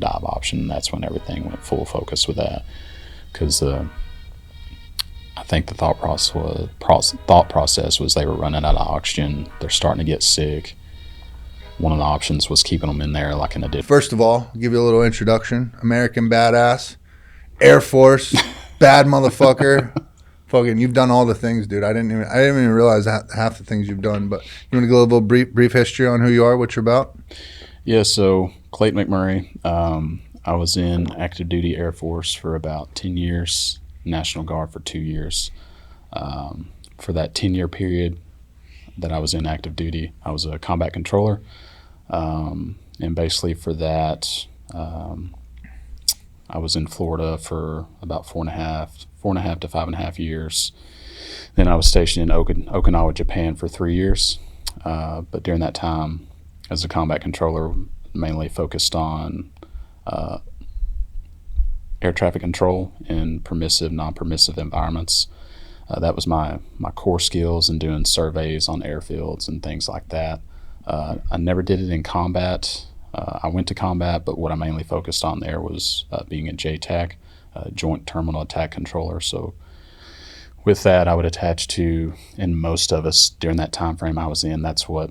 dive option. And that's when everything went full focus with that, because I think the thought process was they were running out of oxygen. They're starting to get sick. One of the options was keeping them in there like in a different. First of all, I'll give you a little introduction. American badass, Air Force, bad motherfucker. Fucking, you've done all the things, dude. I didn't even realize half the things you've done. But you want to give a little brief history on who you are, what you're about? Yeah. So Clayton McMurray. I was in active duty Air Force for about 10 years, National Guard for 2 years. For that 10-year period that I was in active duty, I was a combat controller. And basically for that, I was in Florida for about 4.5 to 5.5 years. Then I was stationed in Okinawa, Japan for 3 years. But during that time, as a combat controller, mainly focused on air traffic control in permissive, non-permissive environments. That was my core skills in doing surveys on airfields and things like that. I never did it in combat. I went to combat, but what I mainly focused on there was being a JTAC, Joint Terminal Attack Controller. So with that, I would attach to, and most of us during that time frame I was in, that's what,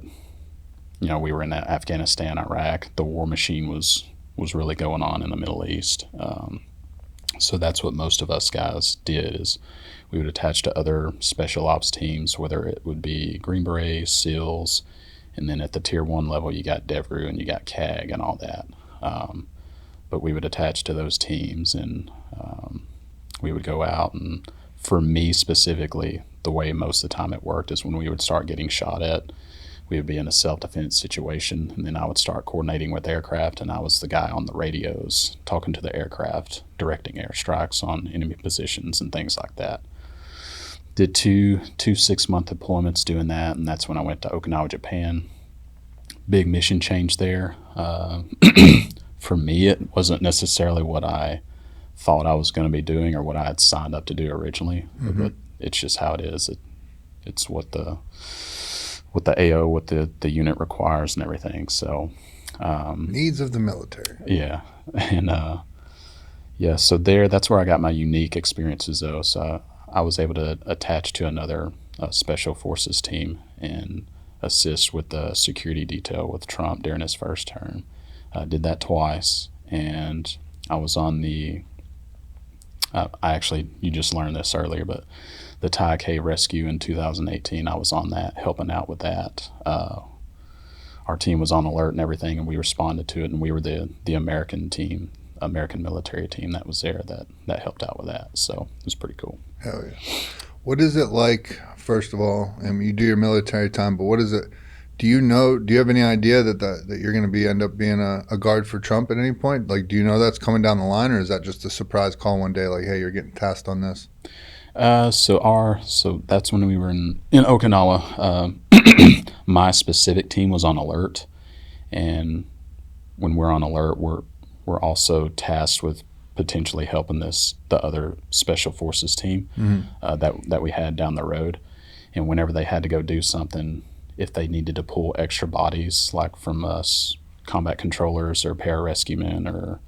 we were in Afghanistan, Iraq. The war machine was really going on in the Middle East. So that's what most of us guys did, is we would attach to other special ops teams, whether it would be Green Berets, SEALs, and then at the Tier 1 level, you got DEVRU and you got CAG and all that. But we would attach to those teams, and we would go out. And for me specifically, the way most of the time it worked is when we would start getting shot at, we would be in a self-defense situation, and then I would start coordinating with aircraft, and I was the guy on the radios talking to the aircraft, directing airstrikes on enemy positions and things like that. Did two 6-month deployments doing that, and that's when I went to Okinawa, Japan. Big mission change there. For me, it wasn't necessarily what I thought I was going to be doing or what I had signed up to do originally, but it's just how it is. It's what the AO, what the unit requires and everything. So needs of the military. Yeah. And so that's where I got my unique experiences though. So I was able to attach to another special forces team and assist with the security detail with Trump during his first term. I did that twice, and I was on the you just learned this earlier, but the Thai K rescue in 2018, I was on that, helping out with that. Our team was on alert and everything, and we responded to it, and we were the American military team that was there that helped out with that. So it was pretty cool. Hell yeah. What is it like, first of all, you do your military time, but what is it, do you have any idea that you're going to end up being a guard for Trump at any point? Like, do you know that's coming down the line, or is that just a surprise call one day, like, hey, you're getting tasked on this? So that's when we were in Okinawa. My specific team was on alert, and when we're on alert, we're also tasked with potentially helping the other special forces team that we had down the road. And whenever they had to go do something, if they needed to pull extra bodies, like from us combat controllers or pararescue men or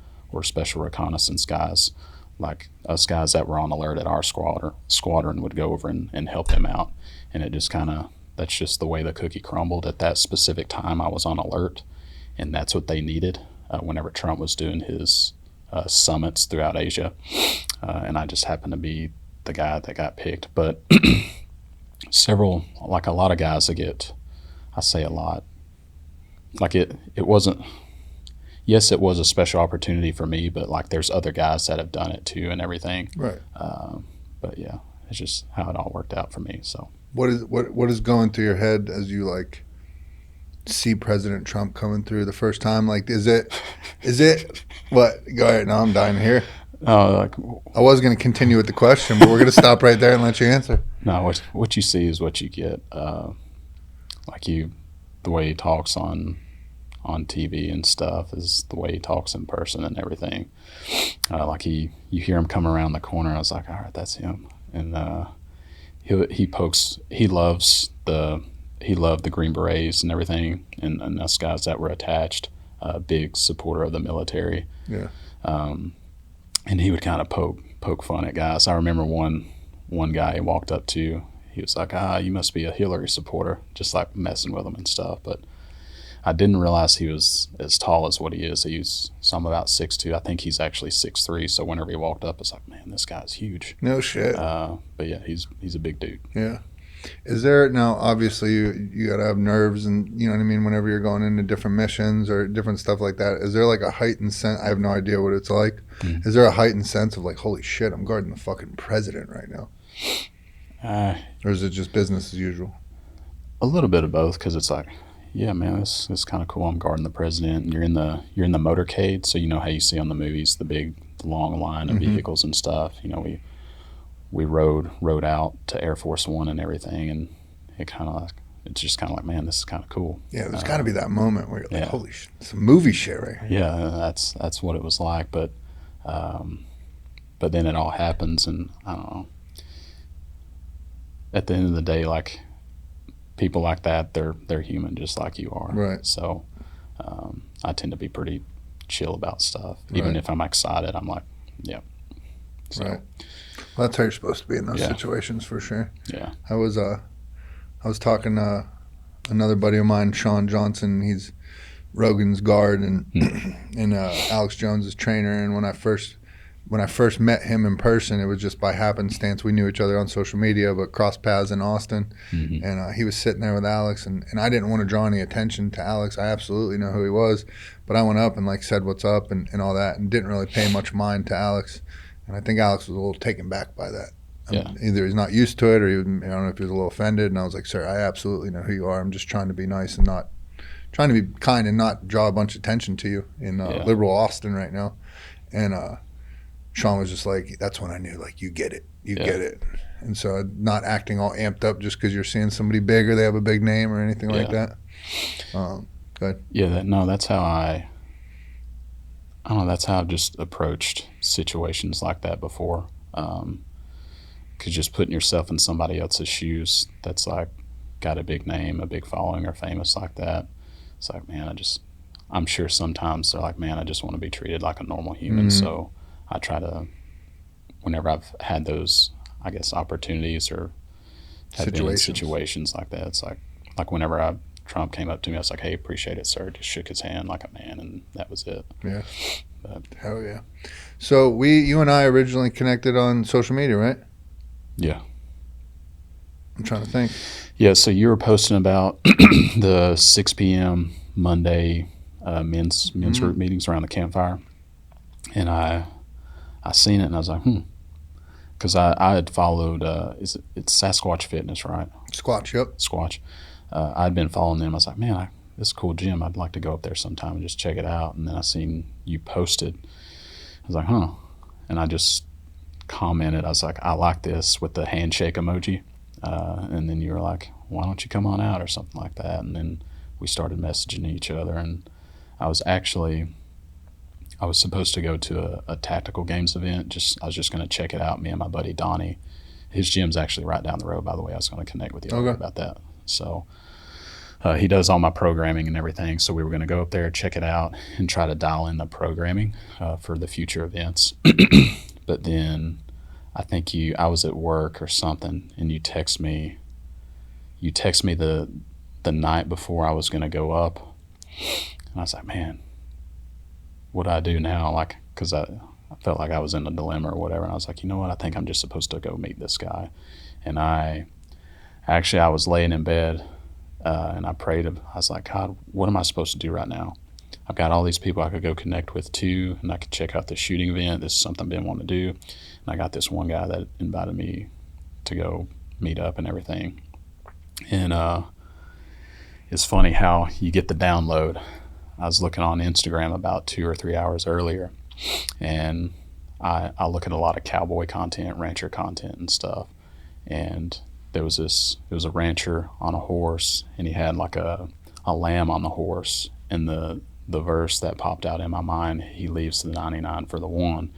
special reconnaissance guys, like us guys that were on alert at our squadron would go over and help them out. And it just that's just the way the cookie crumbled. At that specific time, I was on alert, and that's what they needed whenever Trump was doing his summits throughout Asia. And I just happened to be the guy that got picked. But a lot of guys I say a lot, like it wasn't, yes, it was a special opportunity for me, but like there's other guys that have done it too and everything. Right. But yeah, it's just how it all worked out for me. So what is going through your head as you like see President Trump coming through the first time? Like, is it what? Go ahead. No, I'm dying to hear. I was going to continue with the question, but we're going to stop right there and let you answer. No, what you see is what you get. The way he talks on TV and stuff is the way he talks in person and everything. You hear him come around the corner. I was like, all right, that's him. And he loved the Green Berets and everything, and us guys that were attached. a big supporter of the military. Yeah. And he would kind of poke fun at guys. I remember one guy he walked up to, he was like, you must be a Hillary supporter, just like messing with him and stuff. But I didn't realize he was as tall as what he is. So I'm about 6'2". I think he's actually 6'3". So whenever he walked up, it's like, man, this guy's huge. No shit. But yeah, he's a big dude. Yeah. Is there, now obviously you got to have nerves and, you know what I mean, whenever you're going into different missions or different stuff like that, is there like a heightened sense? I have no idea what it's like. Mm-hmm. Is there a heightened sense of like, holy shit, I'm guarding the fucking president right now? Or is it just business as usual? A little bit of both, because it's like, yeah, man, this is kind of cool. I'm guarding the president, and you're in the motorcade, so you know how you see on the movies the long line of vehicles and stuff. You know, we rode out to Air Force One and everything, and it's just kind of like, man, this is kind of cool. Yeah, there's got to be that moment where you're like, holy shit, it's a movie shit right here. Yeah, that's what it was like, but then it all happens, and I don't know. At the end of the day, like, people like that, they're human just like you are. Right. So I tend to be pretty chill about stuff. Even if I'm excited, I'm like, yeah. So, right. Well, that's how you're supposed to be in those situations, for sure. Yeah. I was talking to another buddy of mine, Sean Johnson. He's Rogan's guard and and Alex Jones's trainer. And when I first met him in person, it was just by happenstance. We knew each other on social media, but crossed paths in Austin. Mm-hmm. And he was sitting there with Alex, and I didn't want to draw any attention to Alex. I absolutely know who he was, but I went up and like said what's up and all that, and didn't really pay much mind to Alex. And I think Alex was a little taken back by that. Either he's not used to it, or I don't know if he was a little offended. And I was like, sir, I absolutely know who you are. I'm just trying to be nice and not trying to be kind and not draw a bunch of attention to you in liberal Austin right now. And Shawn was just like, that's when I knew, like, you get it. You get it. And so not acting all amped up just because you're seeing somebody big or they have a big name or anything like that. Go ahead. Yeah, that's how that's how I've just approached situations like that before. Because just putting yourself in somebody else's shoes that's like got a big name, a big following, or famous like that, it's like, man, I'm sure sometimes they're like, man, I just want to be treated like a normal human. Mm-hmm. So I try to, whenever I've had those, I guess, opportunities or have been in situations like that, it's like whenever Trump came up to me, I was like, hey, appreciate it, sir. Just shook his hand like a man, and that was it. Yeah. Hell yeah. So you and I originally connected on social media, right? Yeah. I'm trying to think. Yeah, so you were posting about the 6 p.m. Monday men's group meetings around the campfire, and I seen it, and I was like, because I had followed, it's Sasquatch Fitness, right? Squatch, yep. Squatch. I'd been following them. I was like, man, this is a cool gym. I'd like to go up there sometime and just check it out. And then I seen you posted. I was like, and I just commented. I was like, I like this with the handshake emoji. And then you were like, why don't you come on out or something like that? And then we started messaging each other. And I was supposed to go to a tactical games event. I was just going to check it out. Me and my buddy Donnie. His gym's actually right down the road, by the way. I was going to connect with you about that. So he does all my programming and everything. So we were going to go up there, check it out, and try to dial in the programming for the future events. But then I think I was at work or something, and you text me the night before I was going to go up. And I was like, man, what do I do now? Like, because I felt like I was in a dilemma or whatever. And I was like, you know what? I think I'm just supposed to go meet this guy. And I was laying in bed, and I prayed. I was like, God, what am I supposed to do right now? I've got all these people I could go connect with too, and I could check out the shooting event. This is something I've been wanting to do. And I got this one guy that invited me to go meet up and everything. And it's funny how you get the download. I was looking on Instagram about 2 or 3 hours earlier, and I look at a lot of cowboy content, rancher content and stuff. And there was a rancher on a horse, and he had like a lamb on the horse. And the verse that popped out in my mind, he leaves the 99 for the one.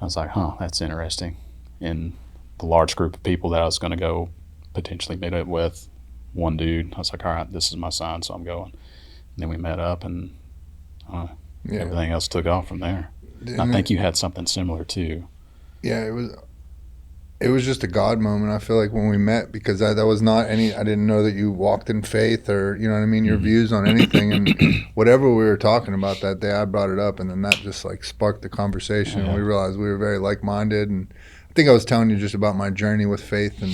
I was like, that's interesting. And the large group of people that I was going to go potentially meet up with, one dude, I was like, all right, this is my sign, so I'm going. And then we met up, and Everything else took off from there. And I think you had something similar too. Yeah, it was just a God moment. I feel like when we met, because that was not any. I didn't know that you walked in faith, or you know what I mean, your views on anything, and whatever we were talking about that day, I brought it up, and then that just like sparked the conversation. And we realized we were very like-minded, and I think I was telling you just about my journey with faith and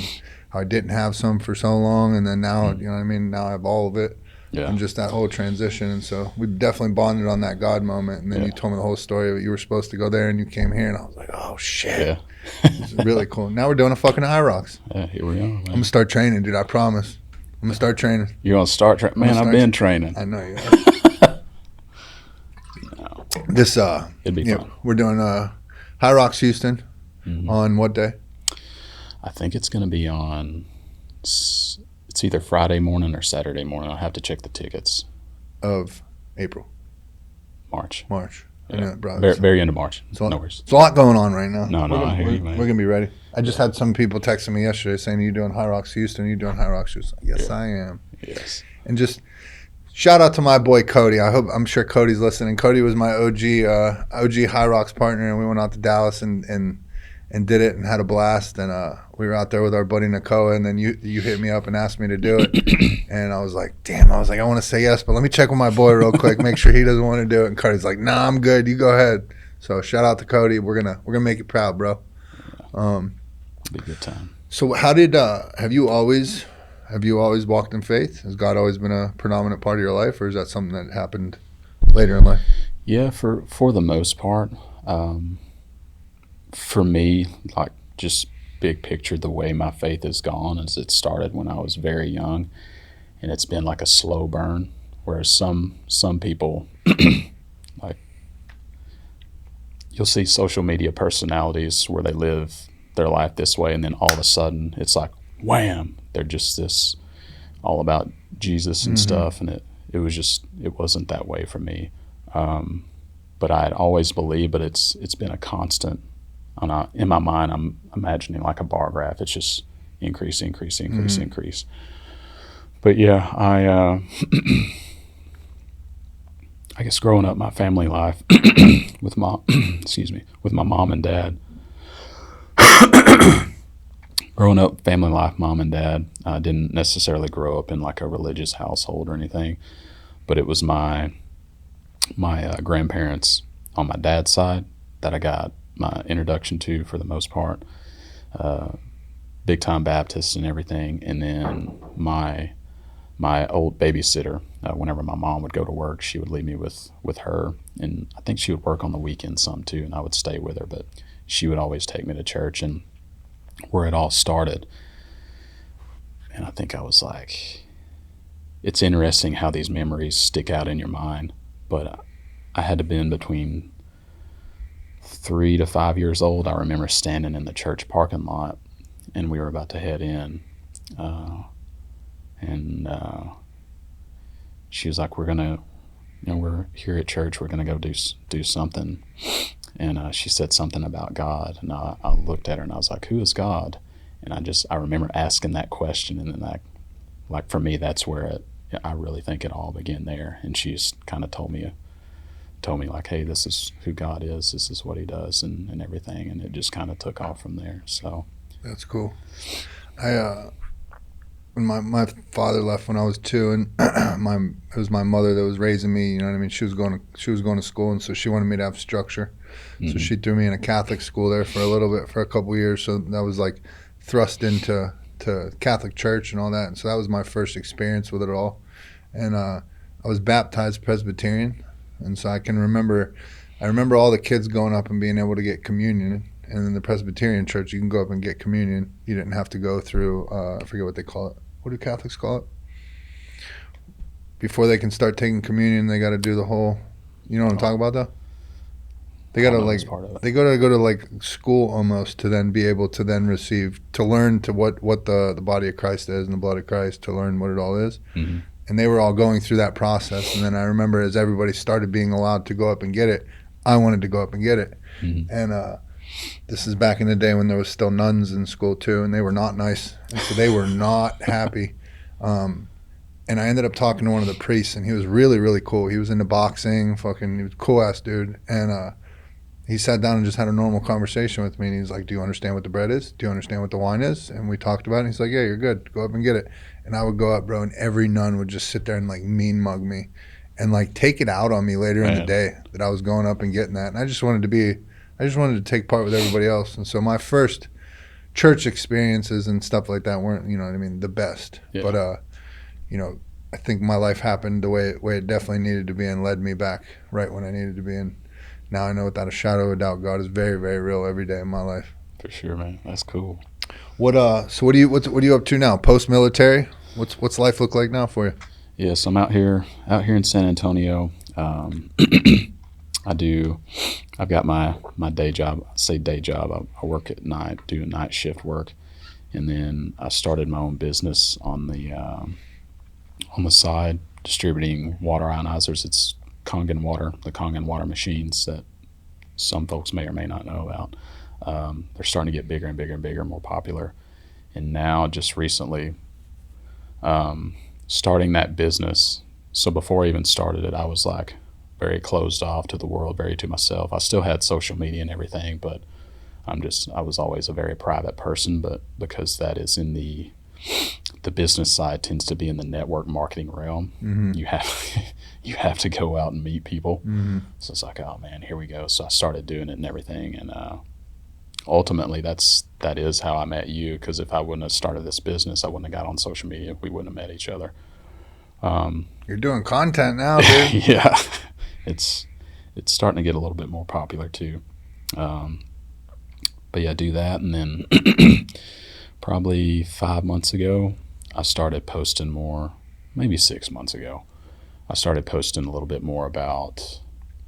how I didn't have some for so long, and then now, you know what I mean, now I have all of it. Yeah. And just that whole transition. And so we definitely bonded on that God moment. And then you told me the whole story of you were supposed to go there and you came here, and I was like, oh shit. Yeah. It's really cool. Now we're doing a fucking high rocks. Yeah, here we are, man. I'm gonna start training, dude. I promise. I'm gonna start training. You're gonna start training? Man, I've been training. I know you have. No. This it'd be fun. We're doing High Rocks Houston on what day? I think it's gonna be on, it's either Friday morning or Saturday morning. I'll have to check the tickets. Of April. March. Yeah, very end of March. No worries. There's a lot going on right now. I hear you, man. We're going to be ready. I just had some people texting me yesterday saying, are you doing High Rocks Houston? Are you doing High Rocks Houston? Yes, I am. Yes. And just shout out to my boy Cody. I'm sure Cody's listening. Cody was my OG High Rocks partner, and we went out to Dallas and did it and had a blast. And we were out there with our buddy Nakoa, and then you hit me up and asked me to do it. And I was like, damn, I want to say yes, but let me check with my boy real quick, make sure he doesn't want to do it. And Cody's like, nah, I'm good. You go ahead. So shout out to Cody. We're gonna make it proud, bro. Be a good time. So how did have you always walked in faith? Has God always been a predominant part of your life, or is that something that happened later in life? Yeah, for the most part. For me, like, just big picture, the way my faith has gone is it started when I was very young, and it's been like a slow burn, whereas some people like, you'll see social media personalities where they live their life this way, and then all of a sudden it's like wham, they're just this all about Jesus and stuff, and it wasn't that way for me. But I had always believed, but it's been a constant. In my mind, I'm imagining like a bar graph. It's just increase. But yeah, I guess growing up, my family life with my mom and dad. Growing up, family life, mom and dad. I didn't necessarily grow up in like a religious household or anything, but it was my grandparents on my dad's side that I got my introduction to, for the most part, big time Baptist and everything. And then my old babysitter, whenever my mom would go to work, she would leave me with her, and I think she would work on the weekends some too, and I would stay with her, but she would always take me to church. And where it all started, and I think I was like, it's interesting how these memories stick out in your mind, but I had to be in between 3 to 5 years old. I remember standing in the church parking lot, and we were about to head in, and she was like, we're here at church, we're gonna go do something. And she said something about God, and I looked at her and I was like, who is God? And I remember asking that question, and then like for me, that's where I really think it all began there. And she just kind of told me like, hey, this is who God is, this is what he does, and everything. And it just kind of took off from there. So that's cool. When my father left when I was 2, and it was my mother that was raising me, you know what I mean? She was going to school, and so she wanted me to have structure. So she threw me in a Catholic school there for a couple of years. So that was like thrust into Catholic church and all that. And so that was my first experience with it all. And I was baptized Presbyterian. And so I remember all the kids going up and being able to get communion. And in the Presbyterian church, you can go up and get communion. You didn't have to go through, I forget what they call it. What do Catholics call it? Before they can start taking communion, they got to do the whole, you know what I'm talking about though? They got to they go to like school almost to then be able to then receive, to learn to what the body of Christ is and the blood of Christ, to learn what it all is. Mm-hmm. And they were all going through that process. And then I remember as everybody started being allowed to go up and get it, I wanted to go up and get it. Mm-hmm. And this is back in the day when there was still nuns in school too, and they were not nice. And so they were not happy. and I ended up talking to one of the priests, and he was really, really cool. He was into boxing, he was a cool ass dude. And he sat down and just had a normal conversation with me, and he's like, "Do you understand what the bread is? Do you understand what the wine is?" And we talked about it, and he's like, "Yeah, you're good. Go up and get it." And I would go up, bro, and every nun would just sit there and like mean mug me and like take it out on me later in the day that I was going up and getting that. And I just wanted to take part with everybody else. And so my first church experiences and stuff like that weren't, you know what I mean, the best. Yeah. But you know, I think my life happened the way it definitely needed to be and led me back right when I needed to be. And now I know without a shadow of a doubt, God is very, very real every day in my life. For sure, man. That's cool. So what are you up to now? Post military? What's life look like now for you? Yeah, so I'm out here in San Antonio. I've got my day job. I say day job. I work at night, do night shift work, and then I started my own business on the side, distributing water ionizers. It's Kangen water, the Kangen water machines that some folks may or may not know about. They're starting to get bigger and bigger and bigger, more popular. And now, just recently, starting that business. So before I even started it, I was like very closed off to the world, very to myself. I still had social media and everything, but I was always a very private person. But because that is in the business side, tends to be in the network marketing realm. Mm-hmm. You have to go out and meet people. Mm-hmm. So it's like, oh man, here we go. So I started doing it and everything, and ultimately that is how I met you. Because if I wouldn't have started this business, I wouldn't have got on social media. We wouldn't have met each other. You're doing content now, dude. Yeah, it's starting to get a little bit more popular too. But yeah, do that, and then probably 5 months ago, I started posting more. Maybe 6 months ago, I started posting a little bit more about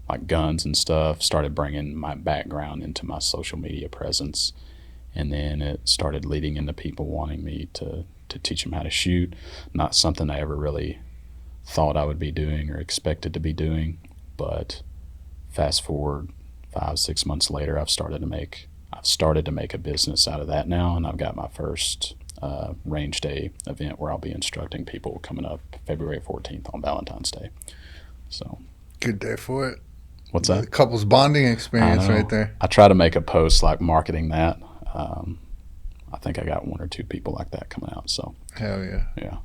like guns and stuff. Started bringing my background into my social media presence, and then it started leading into people wanting me to teach them how to shoot. Not something I ever really thought I would be doing or expected to be doing, but fast forward 5-6 months later, I've started to make a business out of that now, and I've got my first range day event where I'll be instructing people coming up February 14th on Valentine's Day. So good day for it. What's that? The couples bonding experience right there. I try to make a post like marketing that. I think I got 1 or 2 people like that coming out. So hell yeah. Yeah.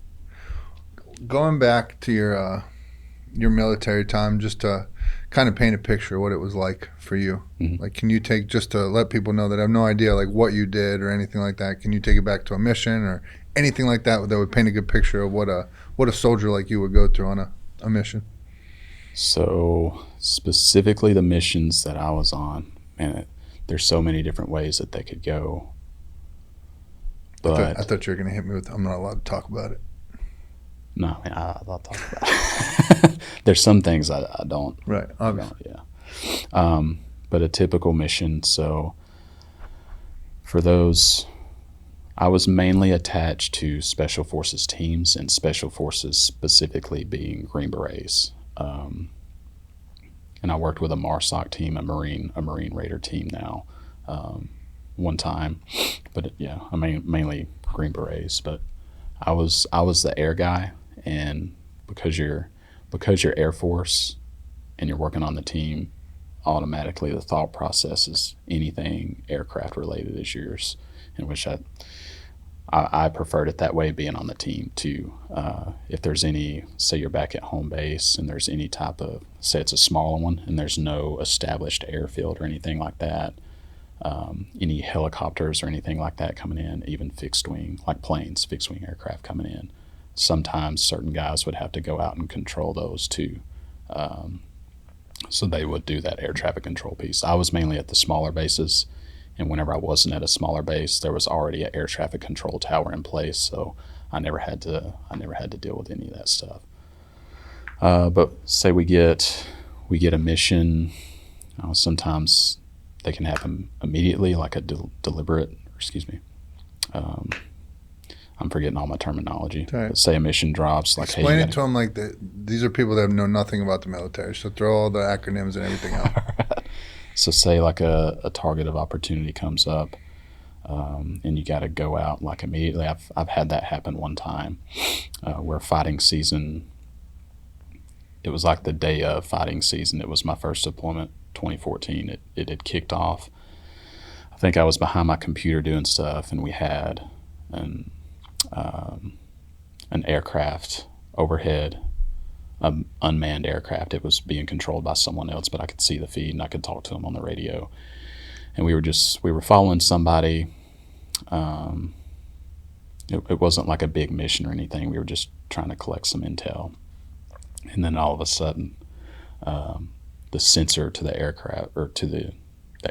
Going back to your military time, just to kind of paint a picture of what it was like for you. Mm-hmm. Like, can you take, just to let people know that I have no idea like what you did or anything like that, can you take it back to a mission or anything like that would paint a good picture of what a soldier like you would go through on a mission? So specifically the missions that I was on, man, there's so many different ways that they could go. But I thought you were going to hit me with, I'm not allowed to talk about it. No, I'll talk about it. There's some things I don't. Right, obviously. Yeah. But a typical mission, so for those, I was mainly attached to Special Forces teams, and Special Forces specifically being Green Berets. And I worked with a MARSOC team, a Marine Raider team now, one time. But yeah, I mean, mainly Green Berets. But I was the air guy, and because you're Air Force and you're working on the team, automatically the thought process is anything aircraft related is yours, in which I preferred it that way, being on the team too. If there's any, say you're back at home base and there's any type of, say it's a smaller one and there's no established airfield or anything like that, any helicopters or anything like that coming in, even fixed wing, like planes, fixed wing aircraft coming in, sometimes certain guys would have to go out and control those too. So they would do that air traffic control piece. I was mainly at the smaller bases, and whenever I wasn't at a smaller base, there was already an air traffic control tower in place, so I never had to deal with any of that stuff. But say we get a mission, sometimes they can happen immediately, like a deliberate, I'm forgetting all my terminology. Right. But say a mission drops, like, explain it to them like that. These are people that know nothing about the military, so throw all the acronyms and everything out. So say like a target of opportunity comes up. and you got to go out like immediately. I've had that happen one time where fighting season. It was like the day of fighting season. It was my first deployment, 2014. It had kicked off. I think I was behind my computer doing stuff, and we had an aircraft overhead, unmanned aircraft. It was being controlled by someone else, but I could see the feed and I could talk to them on the radio. And we were following somebody. It wasn't like a big mission or anything. We were just trying to collect some intel. And then all of a sudden, the sensor to the aircraft, or to the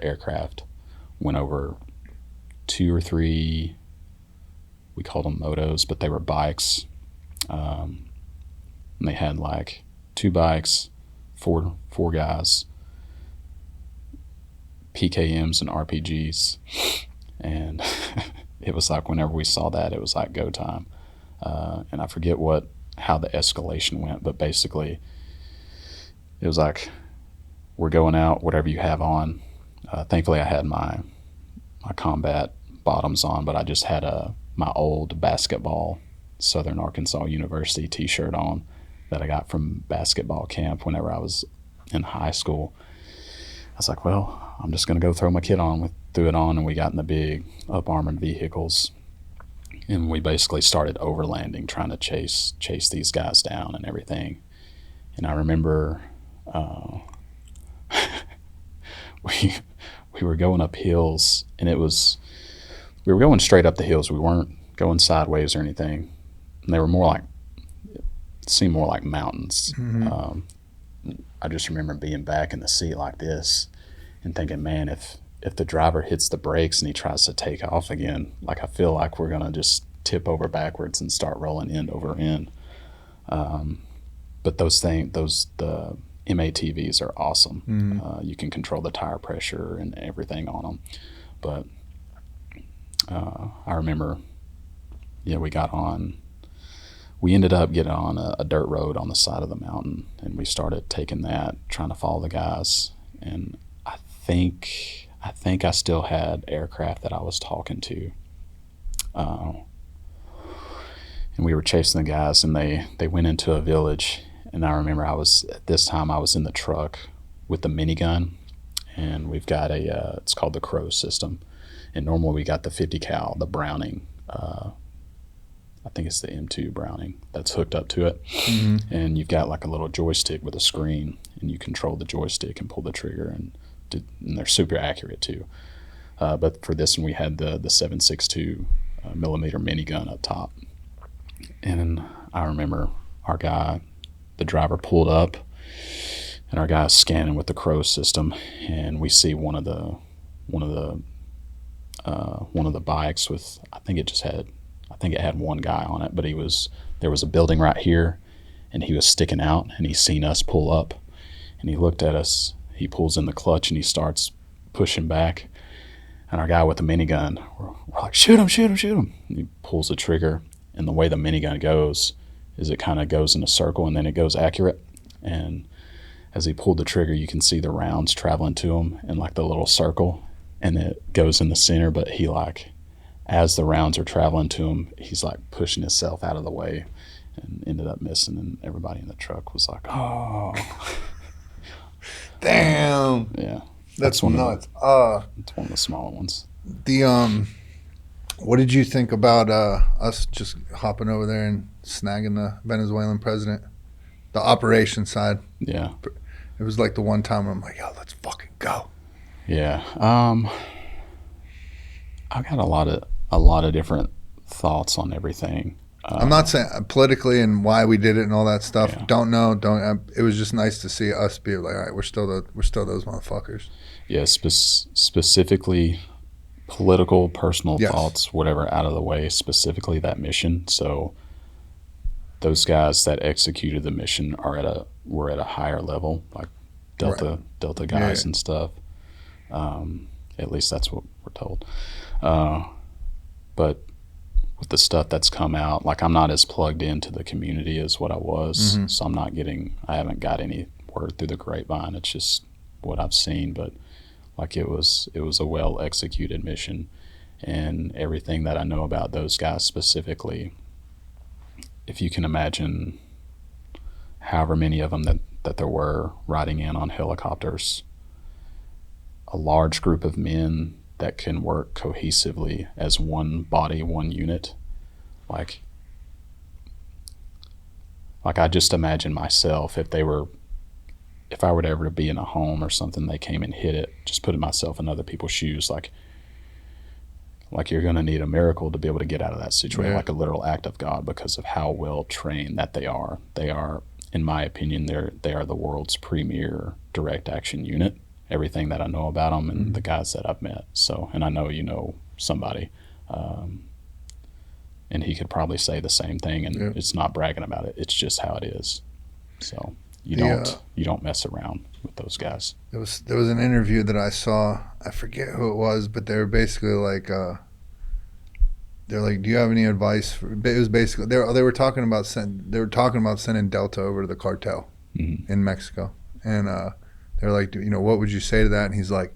aircraft, went over 2 or 3. We called them motos, but they were bikes. And they had like 2 bikes, four guys, PKMs and RPGs, and it was like whenever we saw that, it was like go time. And I forget how the escalation went, but basically it was like, we're going out, whatever you have on. Thankfully I had my combat bottoms on, but I just had my old basketball Southern Arkansas University t-shirt on that I got from basketball camp whenever I was in high school. I was like, well, I'm just going to go throw my kit on. We threw it on, and we got in the big up-armored vehicles, and we basically started overlanding, trying to chase these guys down and everything. And I remember we were going up hills, and we were going straight up the hills. We weren't going sideways or anything. And they were seemed more like mountains. Mm-hmm. I just remember being back in the seat like this and thinking, man, if the driver hits the brakes and he tries to take off again, like I feel like we're gonna just tip over backwards and start rolling end over end. But the MATVs are awesome. Mm-hmm. You can control the tire pressure and everything on them. But I remember, we ended up getting on a dirt road on the side of the mountain, and we started taking that, trying to follow the guys. And I think I still had aircraft that I was talking to. And we were chasing the guys, and they went into a village. And I remember at this time I was in the truck with the minigun, and we've got it's called the Crow system. And normally we got the 50 cal, the Browning, I think it's the M2 Browning that's hooked up to it. Mm-hmm. And you've got like a little joystick with a screen, and you control the joystick and pull the trigger, and they're super accurate too. But for this one, we had the 7.62 millimeter minigun up top. And I remember the driver pulled up, and our guy's scanning with the Crow system, and we see one of the bikes with, I think it had one guy on it, but there was a building right here, and he was sticking out, and he seen us pull up, and he looked at us. He pulls in the clutch, and he starts pushing back, and our guy with the minigun, we're like, shoot him. And he pulls the trigger, and the way the minigun goes is it kind of goes in a circle, and then it goes accurate. And as he pulled the trigger, you can see the rounds traveling to him in like the little circle, and it goes in the center, but he as the rounds are traveling to him, he's like pushing himself out of the way and ended up missing. And everybody in the truck was like, oh. Damn. Yeah. That's nuts. It's one of the smaller ones. What did you think about us just hopping over there and snagging the Venezuelan president? The operation side. Yeah. It was like the one time where I'm like, yo, let's fucking go. Yeah. I got a lot of different thoughts on everything. I'm not saying politically and why we did it and all that stuff. Yeah. Don't know. It was just nice to see us be like, all right, we're still those motherfuckers. Yeah, specifically political, personal thoughts, whatever, out of the way. Specifically that mission. So those guys that executed the mission were at a higher level, like Delta guys and stuff. At least that's what we're told. But with the stuff that's come out, like I'm not as plugged into the community as what I was, so I haven't got any word through the grapevine. It's just what I've seen, but like it was a well executed mission, and everything that I know about those guys specifically, if you can imagine however many of them that there were riding in on helicopters, a large group of men that can work cohesively as one body, one unit. Like I just imagine myself, if I were to ever be in a home or something, they came and hit it, just putting myself in other people's shoes, like you're going to need a miracle to be able to get out of that situation, Yeah. like a literal act of God, because of how well trained that they are. They are, in my opinion, they are the world's premier direct action unit. Everything that I know about them and the guys that I've met. So, and I know you know somebody, and he could probably say the same thing. And Yeah. it's not bragging about it. It's just how it is. So you don't mess around with those guys. There was an interview that I saw. I forget who it was, but they were basically like, they're like, "Do you have any advice?" It was basically they were talking about sending Delta over to the cartel in Mexico, and they're like, "What would you say to that?" And he's like,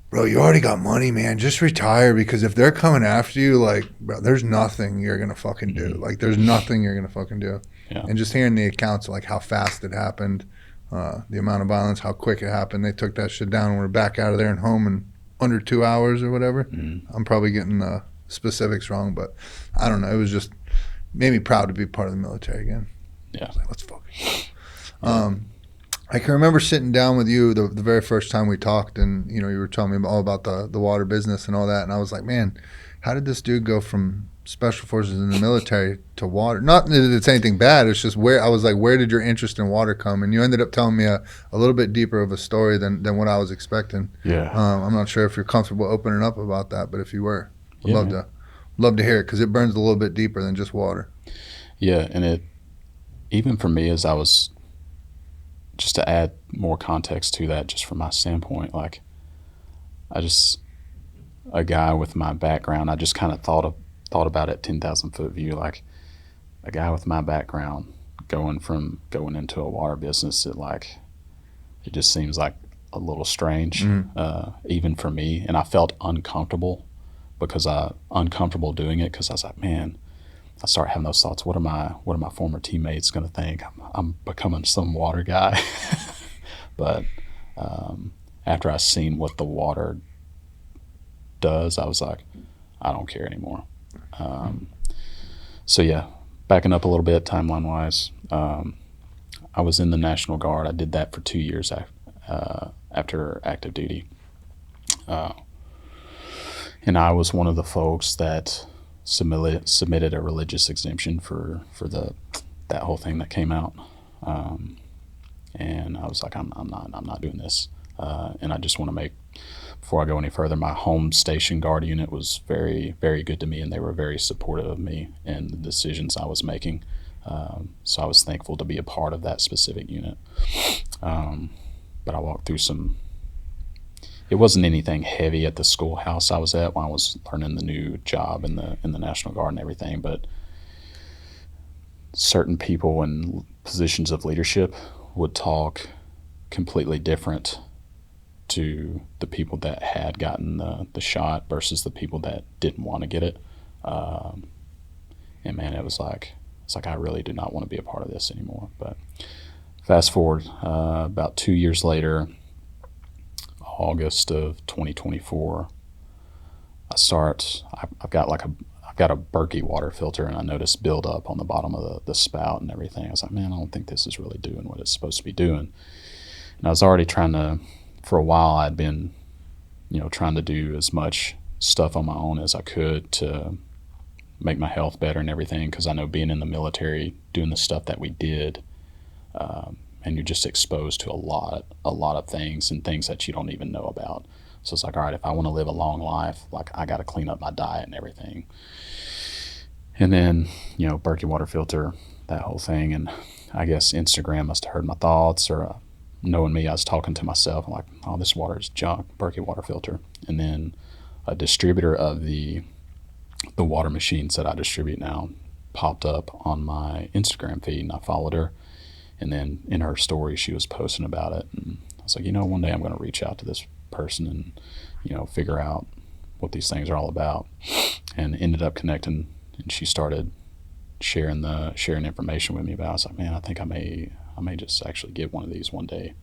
"Bro, you already got money, man. Just retire, because if they're coming after you, like, bro, there's nothing you're gonna fucking do. Like, there's nothing you're gonna fucking do." Yeah. And just hearing the accounts of like how fast it happened, the amount of violence, how quick it happened, they took that shit down and we're back out of there and home in under 2 hours or whatever. I'm probably getting the specifics wrong, but I don't know. It was just made me proud to be part of the military again. Yeah. I was like, let's fucking go. I can remember sitting down with you the very first time we talked, and you were telling me all about the water business and all that, and I was like, man, how did this dude go from special forces in the military to water? Not that it's anything bad, it's just where did your interest in water come? And you ended up telling me a little bit deeper of a story than what I was expecting. Yeah. I'm not sure if you're comfortable opening up about that, but if you were, I'd love to hear it, because it burns a little bit deeper than just water. Yeah, and it, even for me, as I was, just to add more context to that, just from my standpoint, like, a guy with my background, I just kind of thought about it 10,000 foot view, like a guy with my background going into a water business, it just seems like a little strange, even for me. And I felt uncomfortable doing it, because I was like, man, I start having those thoughts. What are my former teammates going to think? I'm becoming some water guy. But after I seen what the water does, I was like, I don't care anymore. So yeah, backing up a little bit timeline wise, I was in the National Guard. I did that for 2 years after active duty, and I was one of the folks that submitted a religious exemption for that whole thing that came out, and I was like, I'm not doing this, and I just want to make, before I go any further, my home station guard unit was very, very good to me, and they were very supportive of me and the decisions I was making. So I was thankful to be a part of that specific unit. But I walked through it wasn't anything heavy at the schoolhouse I was at when I was learning the new job in the National Guard and everything, but certain people in positions of leadership would talk completely different to the people that had gotten the shot versus the people that didn't want to get it. And man, it's like I really do not want to be a part of this anymore. But fast forward about 2 years later, August of 2024, I've got a Berkey water filter, and I noticed buildup on the bottom of the spout and everything. I was like, man, I don't think this is really doing what it's supposed to be doing. And I was already for a while, I'd been, trying to do as much stuff on my own as I could to make my health better and everything, because I know being in the military, doing the stuff that we did, and you're just exposed to a lot of things and things that you don't even know about. So it's like, all right, if I want to live a long life, like, I got to clean up my diet and everything. And then, Berkey water filter, that whole thing. And I guess Instagram must have heard my thoughts, or knowing me, I was talking to myself. I'm like, oh, this water is junk, Berkey water filter. And then a distributor of the water machines that I distribute now popped up on my Instagram feed, and I followed her. And then in her story, she was posting about it. And I was like, one day I'm going to reach out to this person and, figure out these things are all about, and ended up connecting. And she started sharing information with me about it. I was like, man, I think I may just actually get one of these one day.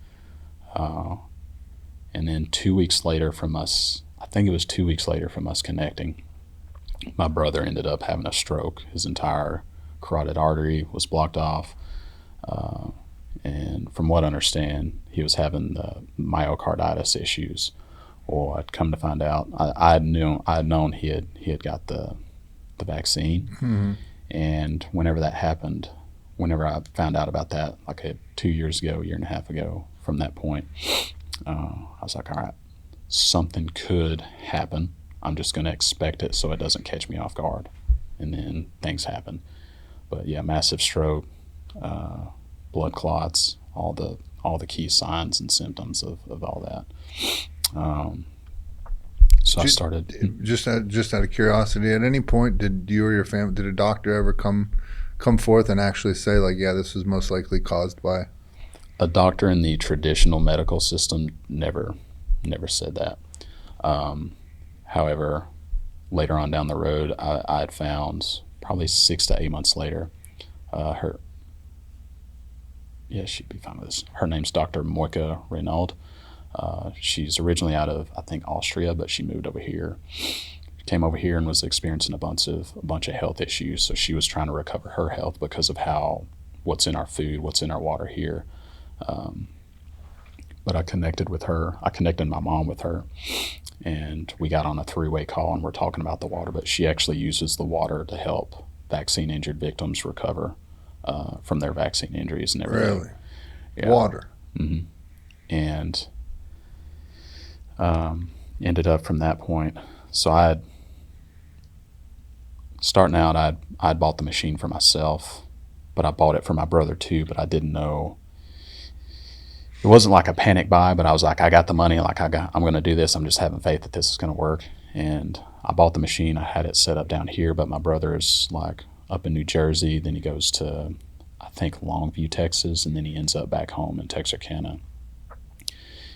And then 2 weeks later from us, I think it was 2 weeks later from us connecting, my brother ended up having a stroke. His entire carotid artery was blocked off. And from what I understand, he was having the myocarditis issues. Well, I'd come to find out, I had known he had got the vaccine. Mm-hmm. And whenever that happened, whenever I found out about that, like 2 years ago, a year and a half ago, from that point, I was like, all right, something could happen. I'm just going to expect it so it doesn't catch me off guard. And then things happen. But yeah, massive stroke, blood clots, all the key signs and symptoms of all that. So I started. Just out of curiosity, at any point did you or your family, did a doctor ever come forth and actually say, like, yeah, this was most likely caused by? A doctor in the traditional medical system never said that. However, later on down the road, I had found probably 6 to 8 months later, she'd be fine with this. Her name's Dr. Moika Renaud. She's originally out of, I think, Austria, but she moved over here. Came over here and was experiencing a bunch of health issues. So she was trying to recover her health because of what's in our food, what's in our water here. But I connected with her. I connected my mom with her, and we got on a 3-way call, and we're talking about the water. But she actually uses the water to help vaccine-injured victims recover from their vaccine injuries and everything. Really? Yeah. Water. Mm-hmm. And ended up from that point. So I'd bought the machine for myself, but I bought it for my brother too. But I didn't know. It wasn't like a panic buy, but I was like, I got the money. Like I'm going to do this. I'm just having faith that this is going to work. And I bought the machine. I had it set up down here, but my brother is like up in New Jersey. Then he goes to, I think, Longview, Texas, and then he ends up back home in Texarkana.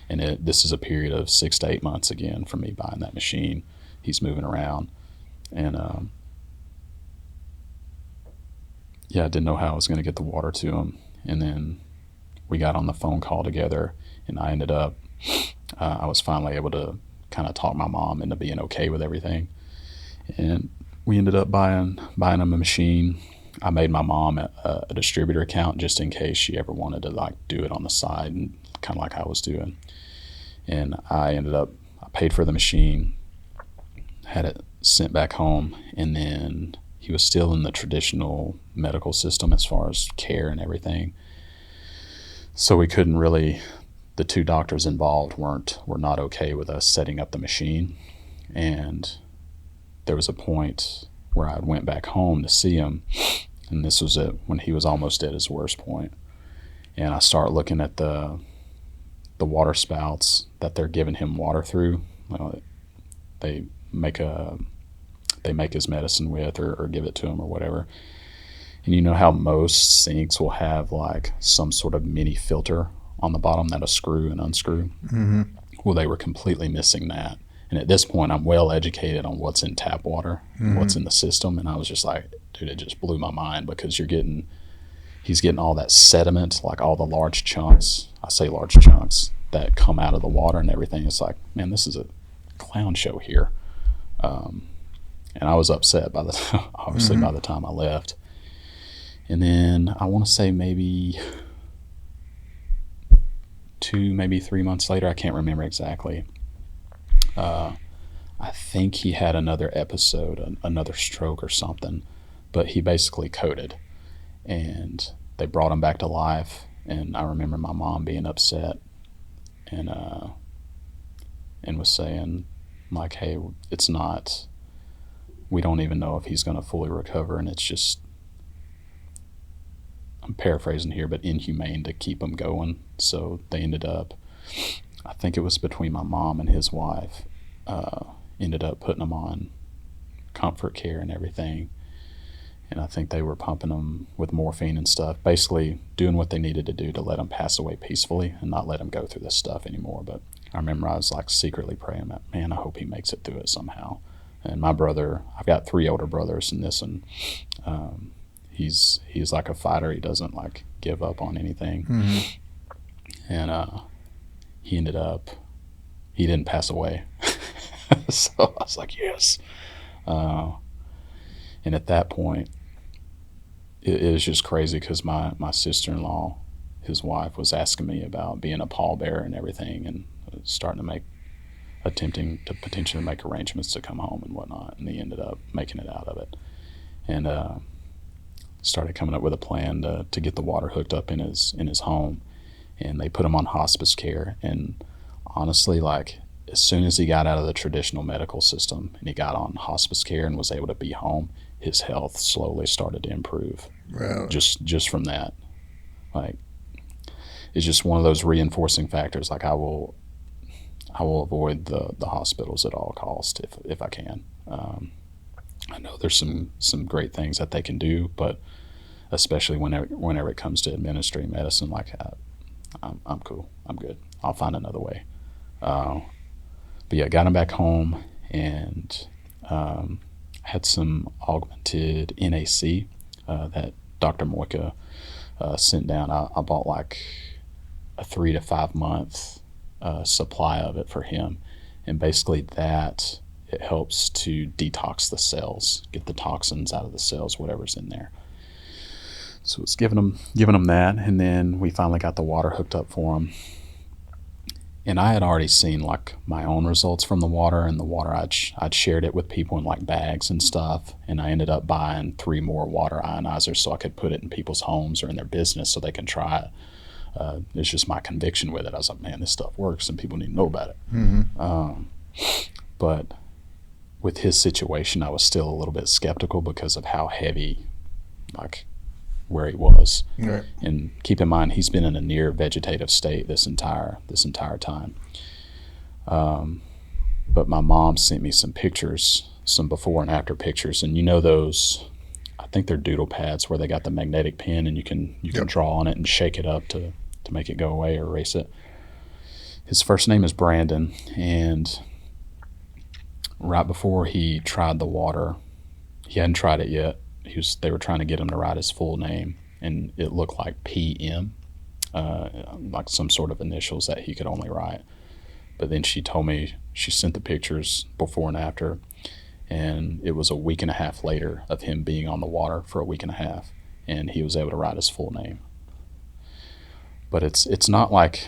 And this is a period of 6 to 8 months again from me buying that machine. He's moving around, and I didn't know how I was going to get the water to him. And then we got on the phone call together, and I ended up, I was finally able to kind of talk my mom into being okay with everything. And we ended up buying him a machine. I made my mom a distributor account just in case she ever wanted to like do it on the side, and kind of like I was doing. And I paid for the machine, had it sent back home, and then he was still in the traditional medical system as far as care and everything. So we couldn't really, the 2 doctors involved were not okay with us setting up the machine. And there was a point where I went back home to see him, and this was it when he was almost at his worst point. And I start looking at the water spouts that they're giving him water through. They make his medicine with or give it to him or whatever. And you know how most sinks will have like some sort of mini filter on the bottom that'll screw and unscrew? Mm-hmm. Well, they were completely missing that. And at this point, I'm well educated on what's in tap water, and what's in the system. And I was just like, dude, it just blew my mind, because he's getting all that sediment, like all the large chunks. I say large chunks that come out of the water and everything. It's like, man, this is a clown show here. And I was upset by the time I left. And then I want to say maybe 2, maybe 3 months later, I can't remember exactly. I think he had another episode, another stroke or something, but he basically coded, and they brought him back to life. And I remember my mom being upset, and was saying like, hey, we don't even know if he's going to fully recover, and it's just, I'm paraphrasing here, but inhumane to keep him going. So they ended up, I think it was between my mom and his wife, ended up putting him on comfort care and everything. And I think they were pumping him with morphine and stuff, basically doing what they needed to do to let him pass away peacefully and not let him go through this stuff anymore. But I remember I was like secretly praying that, man, I hope he makes it through it somehow. And my brother, I've got 3 older brothers, and this one, he's like a fighter. He doesn't like give up on anything. And he didn't pass away. So I was like, yes. And at that point, it was just crazy because my sister-in-law, his wife, was asking me about being a pallbearer and everything, and attempting to potentially make arrangements to come home and whatnot. And he ended up making it out of it, and started coming up with a plan to get the water hooked up in his home. And they put him on hospice care. And honestly, like, as soon as he got out of the traditional medical system and he got on hospice care and was able to be home, his health slowly started to improve. Really? Just from that. Like, it's just one of those reinforcing factors. Like, I will avoid the hospitals at all costs if I can. I know there's some great things that they can do, but especially whenever it comes to administering medicine, like, I'm cool. I'm good. I'll find another way. But yeah, got him back home, and had some augmented NAC that Dr. Moika sent down. I bought like a 3 to 5 month supply of it for him, and basically that it helps to detox the cells, get the toxins out of the cells, whatever's in there. So it's giving him that, and then we finally got the water hooked up for him. And I had already seen like my own results from the water, and the water I'd shared it with people in like bags and stuff, and I ended up buying 3 more water ionizers so I could put it in people's homes or in their business so they can try it. It's just my conviction with it. I was like, man, this stuff works and people need to know about it. But with his situation, I was still a little bit skeptical because of how heavy, like, where he was. Right. And keep in mind, he's been in a near vegetative state this entire time. But my mom sent me some pictures, some before and after pictures, and you know those, I think they're doodle pads where they got the magnetic pen and you can draw on it and shake it up to make it go away or erase it. His first name is Brandon, and right before he tried the water, he hadn't tried it yet. They were trying to get him to write his full name, and it looked like PM, like some sort of initials that he could only write. But then she told me, she sent the pictures before and after, and it was a week and a half later of him being on the water for a week and a half, and he was able to write his full name. But it's not like,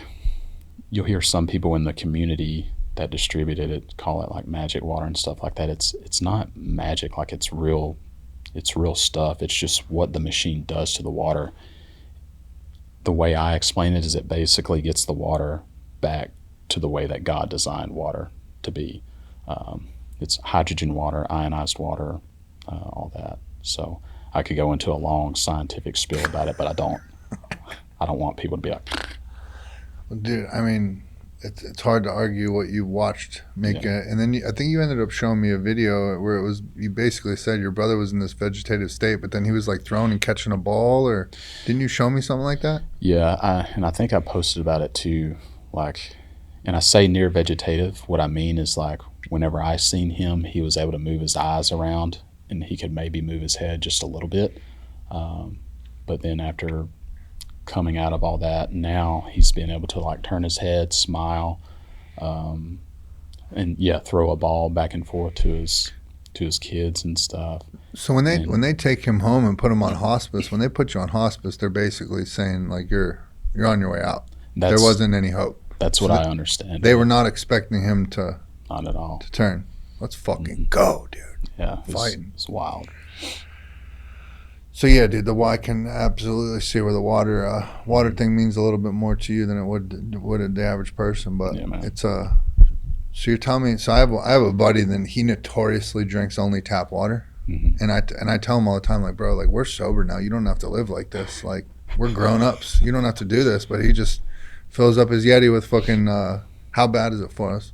you'll hear some people in the community that distributed it call it like magic water and stuff like that. It's not magic, like it's real stuff. It's just what the machine does to the water. The way I explain it is it basically gets the water back to the way that God designed water to be. It's hydrogen water, ionized water, all that. So I could go into a long scientific spiel about it, but I don't want people to be like, Well, dude, I mean, it's hard to argue what you watched make it. And then I think you ended up showing me a video where you basically said your brother was in this vegetative state, but then he was like throwing and catching a ball, or didn't you show me something like that? Yeah, and I think I posted about it too. Like, and I say near vegetative, what I mean is like whenever I seen him, he was able to move his eyes around and he could maybe move his head just a little bit. But then after coming out of all that, now he's been able to like turn his head, smile, and throw a ball back and forth to his kids and stuff. So when they take him home and put him on hospice, when they put you on hospice, they're basically saying like you're on your way out. There wasn't any hope. That's what I understand. They were not expecting him to not at all to turn. Let's fucking go, dude. Yeah, fighting. It's wild. So yeah, dude, I can absolutely see where the water thing means a little bit more to you than it would the average person. But yeah, it's so you're telling me. So I have a buddy that he notoriously drinks only tap water, and I tell him all the time, like, bro, like, we're sober now. You don't have to live like this. Like, we're grown ups. You don't have to do this. But he just fills up his Yeti with fucking. How bad is it for us?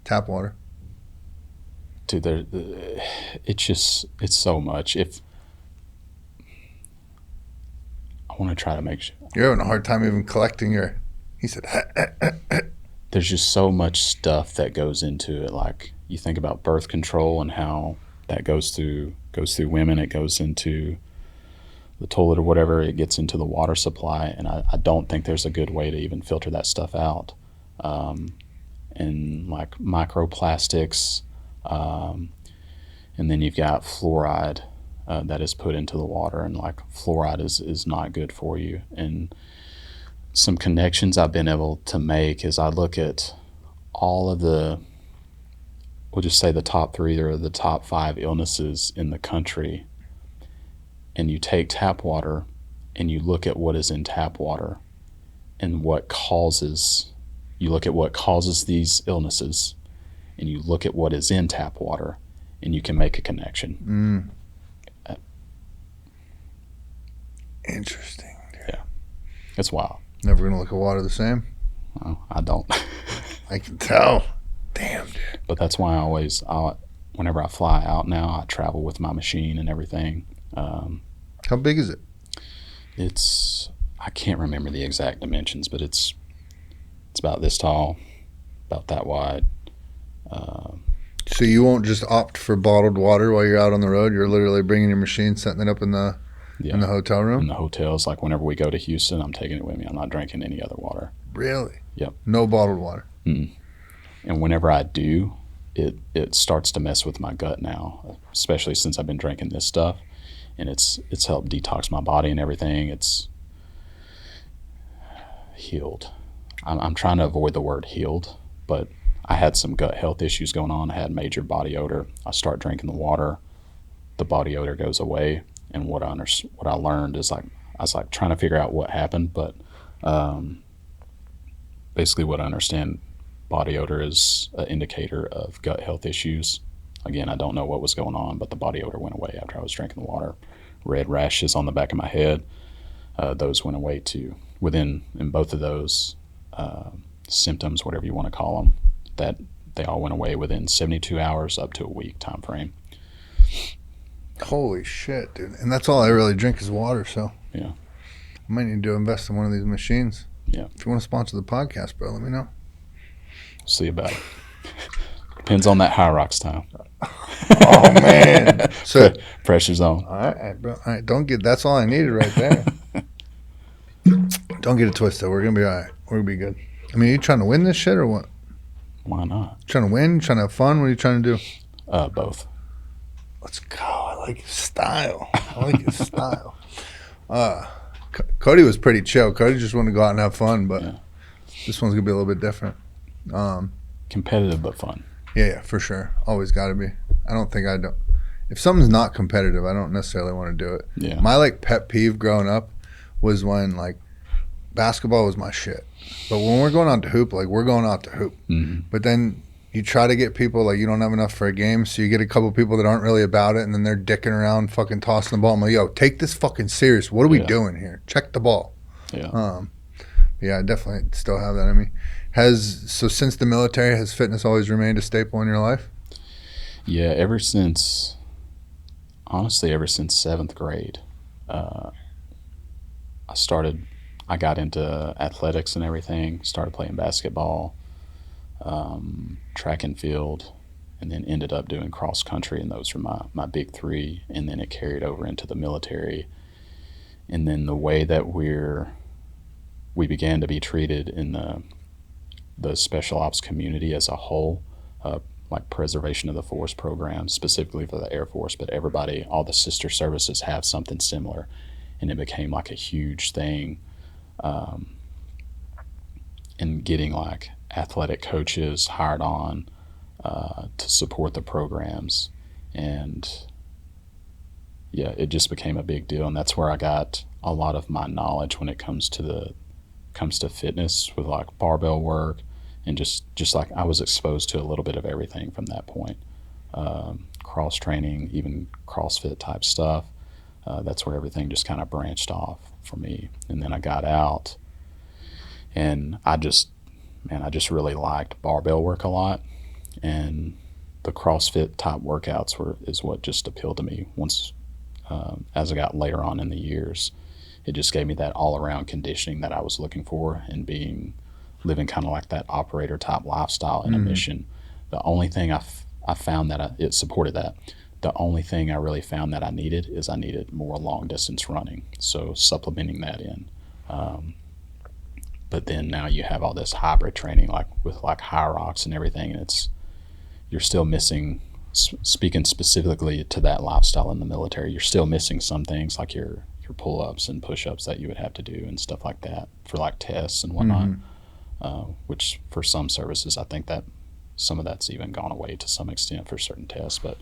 Tap water. Dude, it's so much. If I want to try to make sure. You're having a hard time even collecting your. He said. there's just so much stuff that goes into it. Like you think about birth control and how that goes through women, it goes into the toilet or whatever, it gets into the water supply, and I don't think there's a good way to even filter that stuff out. And like microplastics, and then you've got fluoride that is put into the water, and like fluoride is not good for you. And some connections I've been able to make is I look at all of we'll just say the top 3 or the top 5 illnesses in the country, and you take tap water and you look at what is in tap water and you look at what causes these illnesses, and you look at what is in tap water, and you can make a connection. Interesting. Dude. Yeah, it's wild. Never gonna look at water the same. Well, I don't. I can tell. Damn, dude. But that's why whenever I fly out now, I travel with my machine and everything. How big is it? I can't remember the exact dimensions, but it's about this tall, about that wide. So you won't just opt for bottled water while you're out on the road? You're literally bringing your machine, setting it up in the hotel room? In the hotels, like whenever we go to Houston, I'm taking it with me. I'm not drinking any other water. Really? Yep. No bottled water? Mm. And whenever I do, it starts to mess with my gut now, especially since I've been drinking this stuff, and it's helped detox my body and everything. It's healed. I'm trying to avoid the word healed, but I had some gut health issues going on. I had major body odor. I start drinking the water, the body odor goes away, and what I learned is I was trying to figure out what happened, but basically what I understand, body odor is an indicator of gut health issues. Again, I don't know what was going on, but the body odor went away after I was drinking the water. Red rashes on the back of my head, those went away too. In both of those symptoms, whatever you want to call them, that they all went away within 72 hours up to a week time frame. Holy shit, dude. And that's all I really drink is water, so yeah. I might need to invest in one of these machines. Yeah. If you want to sponsor the podcast, bro, let me know. See about it. Depends on that high rocks time. Oh man. So pressure's on. All right, bro. All right, that's all I needed right there. Don't get it twisted. We're gonna be all right. We're gonna be good. I mean, are you trying to win this shit or what? Why not? Trying to win? Trying to have fun? What are you trying to do? Both. Let's go. I like his style. Cody was pretty chill. Cody just wanted to go out and have fun, but this one's gonna be a little bit different. Competitive but fun. Yeah, for sure. Always got to be. If something's not competitive, I don't necessarily want to do it. Yeah. My pet peeve growing up was when basketball was my shit. But when we're going out to hoop, we're going out to hoop. Mm-hmm. But then you try to get people, you don't have enough for a game, so you get a couple people that aren't really about it, and then they're dicking around, fucking tossing the ball. I'm like, yo, take this fucking serious. What are we doing here? Check the ball. Yeah. Yeah, I definitely still have that in me. So since the military, has fitness always remained a staple in your life? Yeah, ever since 7th grade. I got into athletics and everything, started playing basketball, track and field, and then ended up doing cross country, and those were my big 3, and then it carried over into the military. And then the way that we began to be treated in the special ops community as a whole, like preservation of the force programs, specifically for the Air Force, but all the sister services have something similar, and it became a huge thing. And getting athletic coaches hired on to support the programs, and it just became a big deal. And that's where I got a lot of my knowledge when it comes to fitness, with barbell work, and just I was exposed to a little bit of everything from that point. Cross training, even CrossFit type stuff. That's where everything just kind of branched off for me. And then I got out, and I just really liked barbell work a lot, and the CrossFit type workouts is what just appealed to me. Once as I got later on in the years, it just gave me that all around conditioning that I was looking for, and being living kind of like that operator type lifestyle in a mission. The only thing I found that it supported that. The only thing I really found that I needed more long distance running. So supplementing that in. But then now you have all this hybrid training, like with like high rocks and everything, and you're still missing. Speaking specifically to that lifestyle in the military, you're still missing some things like your pull-ups and push-ups that you would have to do and stuff like that for like tests and whatnot. Which for some services, I think that some of that's even gone away to some extent for certain tests. But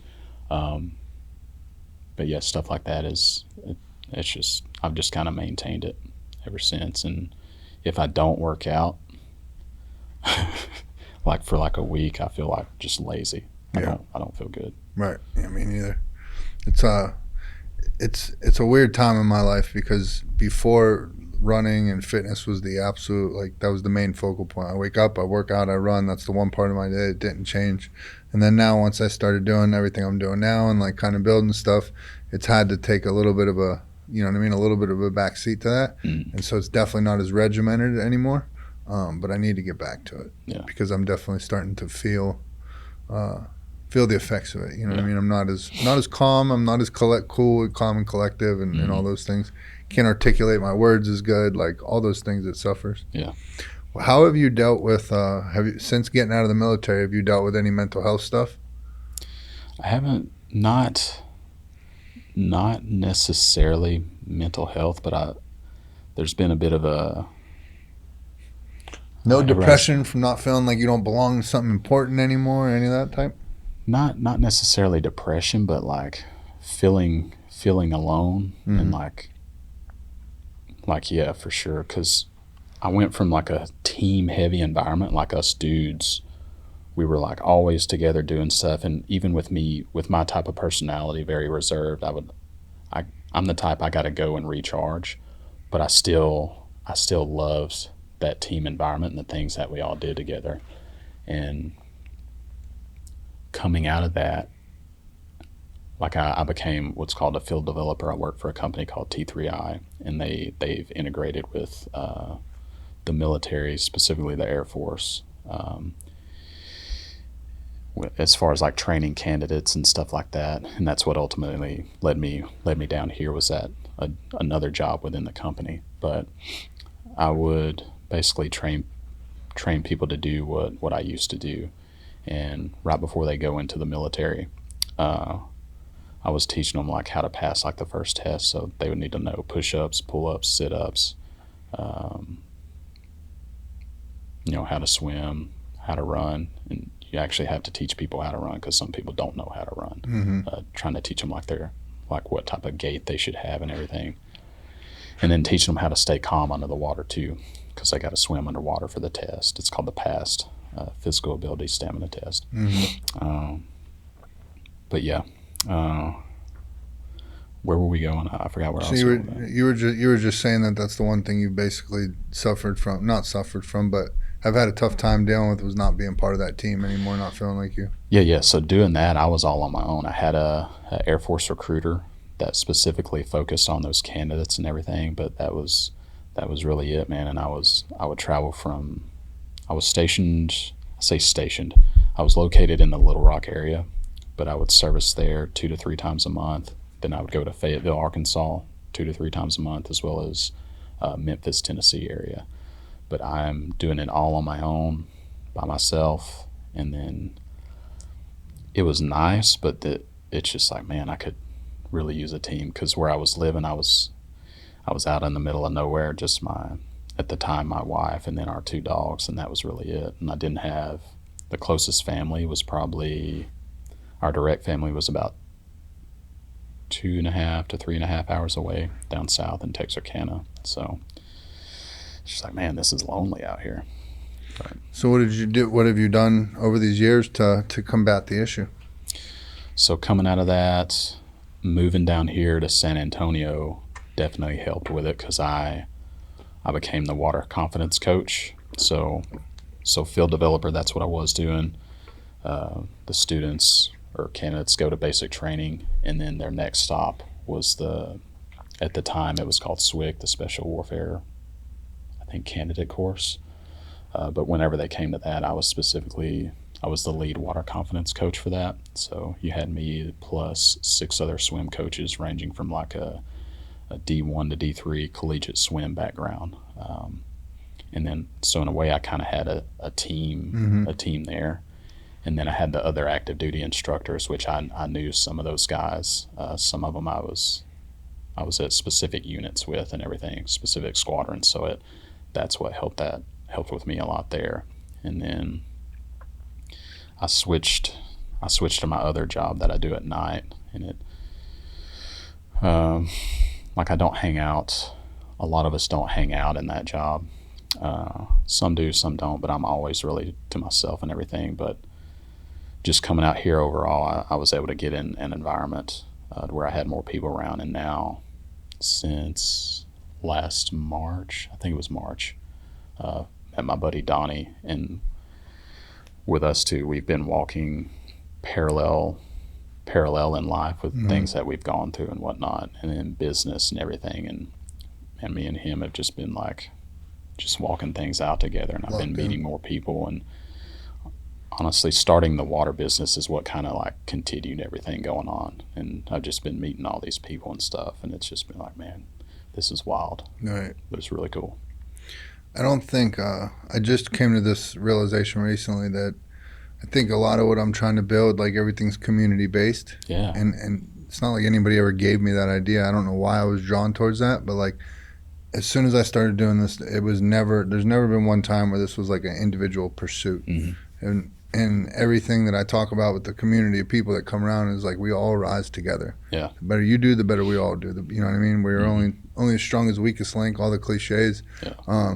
yeah, stuff like that it's just I've just kind of maintained it ever since. And if I don't work out, like for like a week, I feel like just lazy. I don't feel good. Right. Yeah, me neither. It's a weird time in my life because before running and fitness was the absolute, like, that was the main focal point. I wake up, I work out, I run. That's the one part of my day that didn't change. And then now, once I started doing everything I'm doing now and like kind of building stuff, it's had to take a little bit of a, you know what I mean, a little bit of a back seat to that. And so it's definitely not as regimented anymore. But I need to get back to it because I'm definitely starting to feel the effects of it. You know what I mean? I'm not as calm. I'm not as cool, calm and collective and all those things. Can't articulate my words as good, like all those things it suffers. Yeah. Well, how have you dealt with, since getting out of the military, have you dealt with any mental health stuff? I haven't, not necessarily mental health, but there's been a bit of a... No depression from not feeling like you don't belong to something important anymore or any of that type? Not necessarily depression, but like feeling alone and like yeah, for sure. Because I went from like a team heavy environment, like us dudes, we were like always together doing stuff. And even with me, with my type of personality, very reserved, I'm the type I got to go and recharge, but I still loved that team environment and the things that we all did together. And coming out of that, like I became what's called a field developer. I work for a company called T3I, and they've integrated with the military, specifically the Air Force, as far as like training candidates and stuff like that. And that's what ultimately led me down here, was that another job within the company. But I would basically train people to do what I used to do. And right before they go into the military, I was teaching them like how to pass like the first test. So they would need to know push-ups, pull-ups, sit-ups, how to swim, how to run. And you actually have to teach people how to run because some people don't know how to run. Trying to teach them like what type of gait they should have and everything. And then teaching them how to stay calm under the water too, because they got to swim underwater for the test. It's called the PAST, Physical Ability Stamina Test. But yeah, where were we going? I forgot where I was going. You were just saying that that's the one thing you basically not suffered from, but have had a tough time dealing with, was not being part of that team anymore, not feeling like you. Yeah. So doing that, I was all on my own. I had a Air Force recruiter that specifically focused on those candidates and everything, but that was really it, man. And I would travel from, I was stationed. I was located in the Little Rock area, but I would service there 2 to 3 times a month. Then I would go to Fayetteville, Arkansas 2 to 3 times a month, as well as Memphis, Tennessee area. But I'm doing it all on my own, by myself. And then it was nice, but it's just like, man, I could really use a team, because where I was living, I was out in the middle of nowhere, just at the time my wife and then our 2 dogs, and that was really it. And I didn't have, the closest family was probably, our direct family was about 2.5 to 3.5 hours away down south in Texarkana. So it's just like, man, this is lonely out here. But, so what did you do? What have you done over these years to combat the issue? So coming out of that, moving down here to San Antonio definitely helped with it, because I became the water confidence coach. So field developer, that's what I was doing. The students or candidates go to basic training, and then their next stop was at the time it was called SWIC, the Special Warfare, I think, candidate course. But whenever they came to that, I was the lead water confidence coach for that. So you had me plus 6 other swim coaches ranging from like a D1 to D3 collegiate swim background. And then, so in a way, I kind of had a team there. And then I had the other active duty instructors, which I knew some of those guys. Some of them I was at specific units with and everything, specific squadrons. So that's what helped with me a lot there. And then I switched to my other job that I do at night, and like I don't hang out. A lot of us don't hang out in that job. Some do, some don't, but I'm always really to myself and everything. But just coming out here overall, I was able to get in an environment where I had more people around. And now, since last March, I think it was March, met my buddy Donnie, and with us two, we've been walking parallel in life with things that we've gone through and whatnot, and in business and everything. And me and him have just been like, just walking things out together. And I've been meeting more people, and honestly, starting the water business is what kind of like continued everything going on. And I've just been meeting all these people and stuff, and it's just been like, man, this is wild. Right. But it's really cool. I don't think I just came to this realization recently that I think a lot of what I'm trying to build, like everything's community based. Yeah. And it's not like anybody ever gave me that idea. I don't know why I was drawn towards that, but like as soon as I started doing this, there's never been one time where this was like an individual pursuit. Mm-hmm. And everything that I talk about with the community of people that come around is like we all rise together. Yeah. The better you do, the better we all do. You know what I mean? We're only as strong as weakest link, all the cliches. Yeah.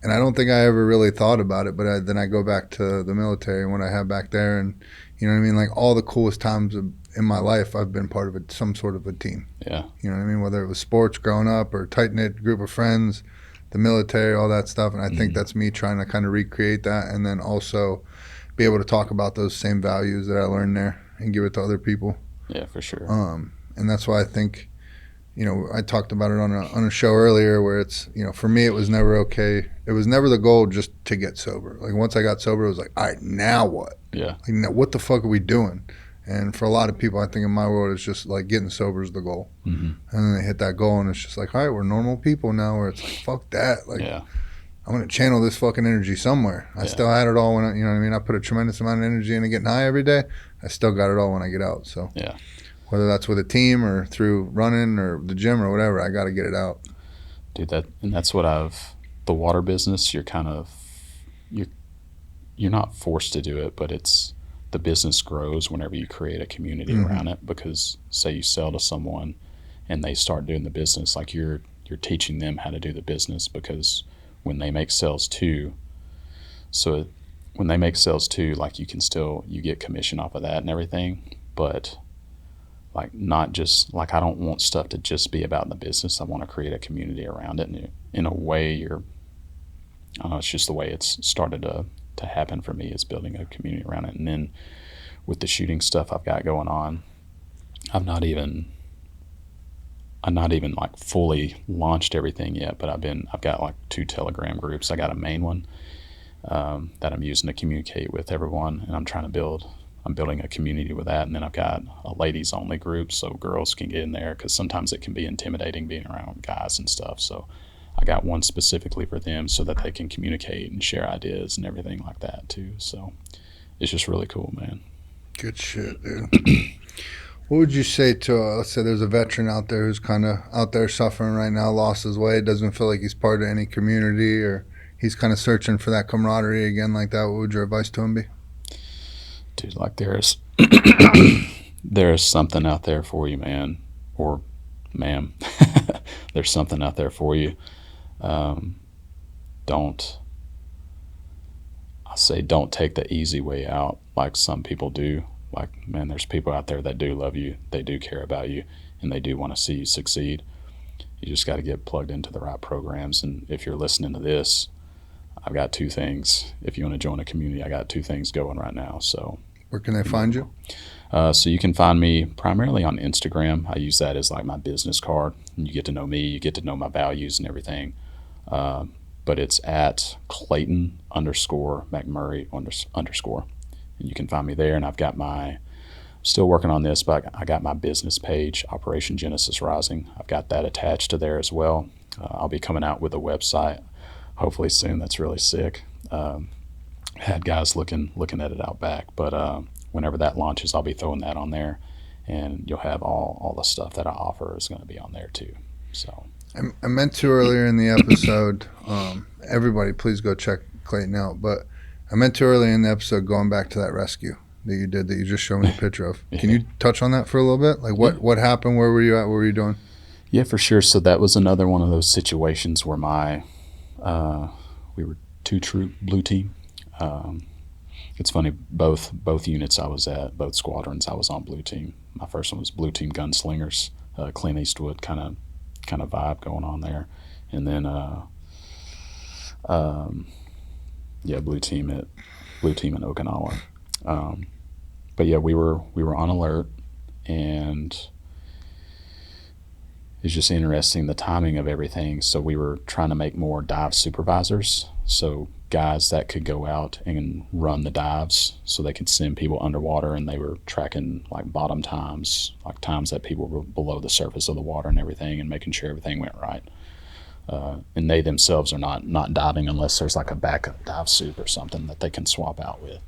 And I don't think I ever really thought about it, but then I go back to the military and what I have back there, and you know what I mean? Like all the coolest times in my life, I've been part of some sort of a team. Yeah. You know what I mean? Whether it was sports growing up or tight-knit group of friends, the military, all that stuff. And I think that's me trying to kind of recreate that, and then also be able to talk about those same values that I learned there and give it to other people. Yeah, for sure. And that's why I think, you know, I talked about it on a show earlier where it's, you know, for me, it was never okay. It was never the goal just to get sober. Like once I got sober, it was like, all right, now what? Yeah. Like, now what the fuck are we doing? And for a lot of people, I think in my world, it's just like getting sober is the goal. Mm-hmm. And then they hit that goal and it's just like, all right, we're normal people now, where it's like, fuck that. Like, yeah. I'm going to channel this fucking energy somewhere. I still had it all when you know what I mean? I put a tremendous amount of energy into getting high every day. I still got it all when I get out. So yeah. Whether that's with a team or through running or the gym or whatever, I got to get it out. Dude, that's what the water business, you're not forced to do it, but the business grows whenever you create a community around it, because say you sell to someone and they start doing the business, like you're teaching them how to do the business, because when they make sales too, like you get commission off of that and everything, but like not just like, I don't want stuff to just be about the business. I want to create a community around it. And in a way I don't know, it's just the way it's started to happen for me, is building a community around it. And then with the shooting stuff I've got going on, I'm not even like fully launched everything yet, but I've got like 2 Telegram groups. I got a main one that I'm using to communicate with everyone, and I'm building a community with that. And then I've got a ladies only group, so girls can get in there, because sometimes it can be intimidating being around guys and stuff. So I got one specifically for them so that they can communicate and share ideas and everything like that too. So it's just really cool, man. Good shit, dude. What would you say to, let's say there's a veteran out there who's kind of out there suffering right now, lost his way, doesn't feel like he's part of any community, or he's kind of searching for that camaraderie again like that? What would your advice to him be? Dude, like there's something out there for you, man, or ma'am. There's something out there for you. Don't take the easy way out like some people do. Like, man, there's people out there that do love you, they do care about you, and they do want to see you succeed. You just got to get plugged into the right programs. And if you're listening to this, I've got 2 things. If you want to join a community, I got 2 things going right now. So where can they find you? So you can find me primarily on Instagram. I use that as like my business card. And you get to know me, you get to know my values and everything. but it's at Clayton _McMurry _. And you can find me there. And I've got still working on this, but I got my business page, Operation Genesis Rising. I've got that attached to there as well. I'll be coming out with a website hopefully soon. That's really sick. Had guys looking at it out back, but whenever that launches, I'll be throwing that on there, and you'll have all the stuff that I offer is going to be on there too. So I meant to earlier in the episode, everybody please go check Clayton out, but I meant to earlier in the episode, going back to that rescue that you did, that you just showed me a picture of. Can you touch on that for a little bit? Like what happened? Where were you at? What were you doing? Yeah, for sure. So that was another one of those situations where we were 2 troop blue team. It's funny, both units I was at, both squadrons, I was on blue team. My first one was blue team gunslingers, Clint Eastwood kind of vibe going on there, and then blue team in Okinawa. But yeah, we were on alert, and it's just interesting the timing of everything. So we were trying to make more dive supervisors, so guys that could go out and run the dives so they could send people underwater, and they were tracking like bottom times, like times that people were below the surface of the water and everything, and making sure everything went right. And they themselves are not diving unless there's like a backup dive suit or something that they can swap out with.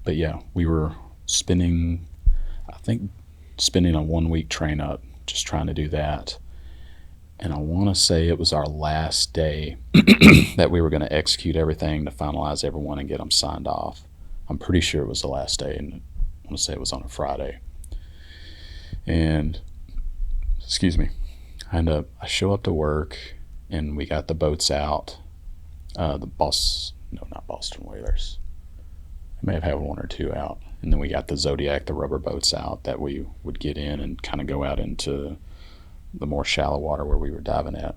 But yeah, we were spending a 1-week train up just trying to do that. And I want to say it was our last day that we were going to execute everything to finalize everyone and get them signed off. I'm pretty sure it was the last day, and I want to say it was on a Friday. And, excuse me, I show up to work, and we got the boats out. Not Boston Whalers. I may have had 1 or 2 out. And then we got the Zodiac, the rubber boats out that we would get in and kind of go out into the more shallow water where we were diving at.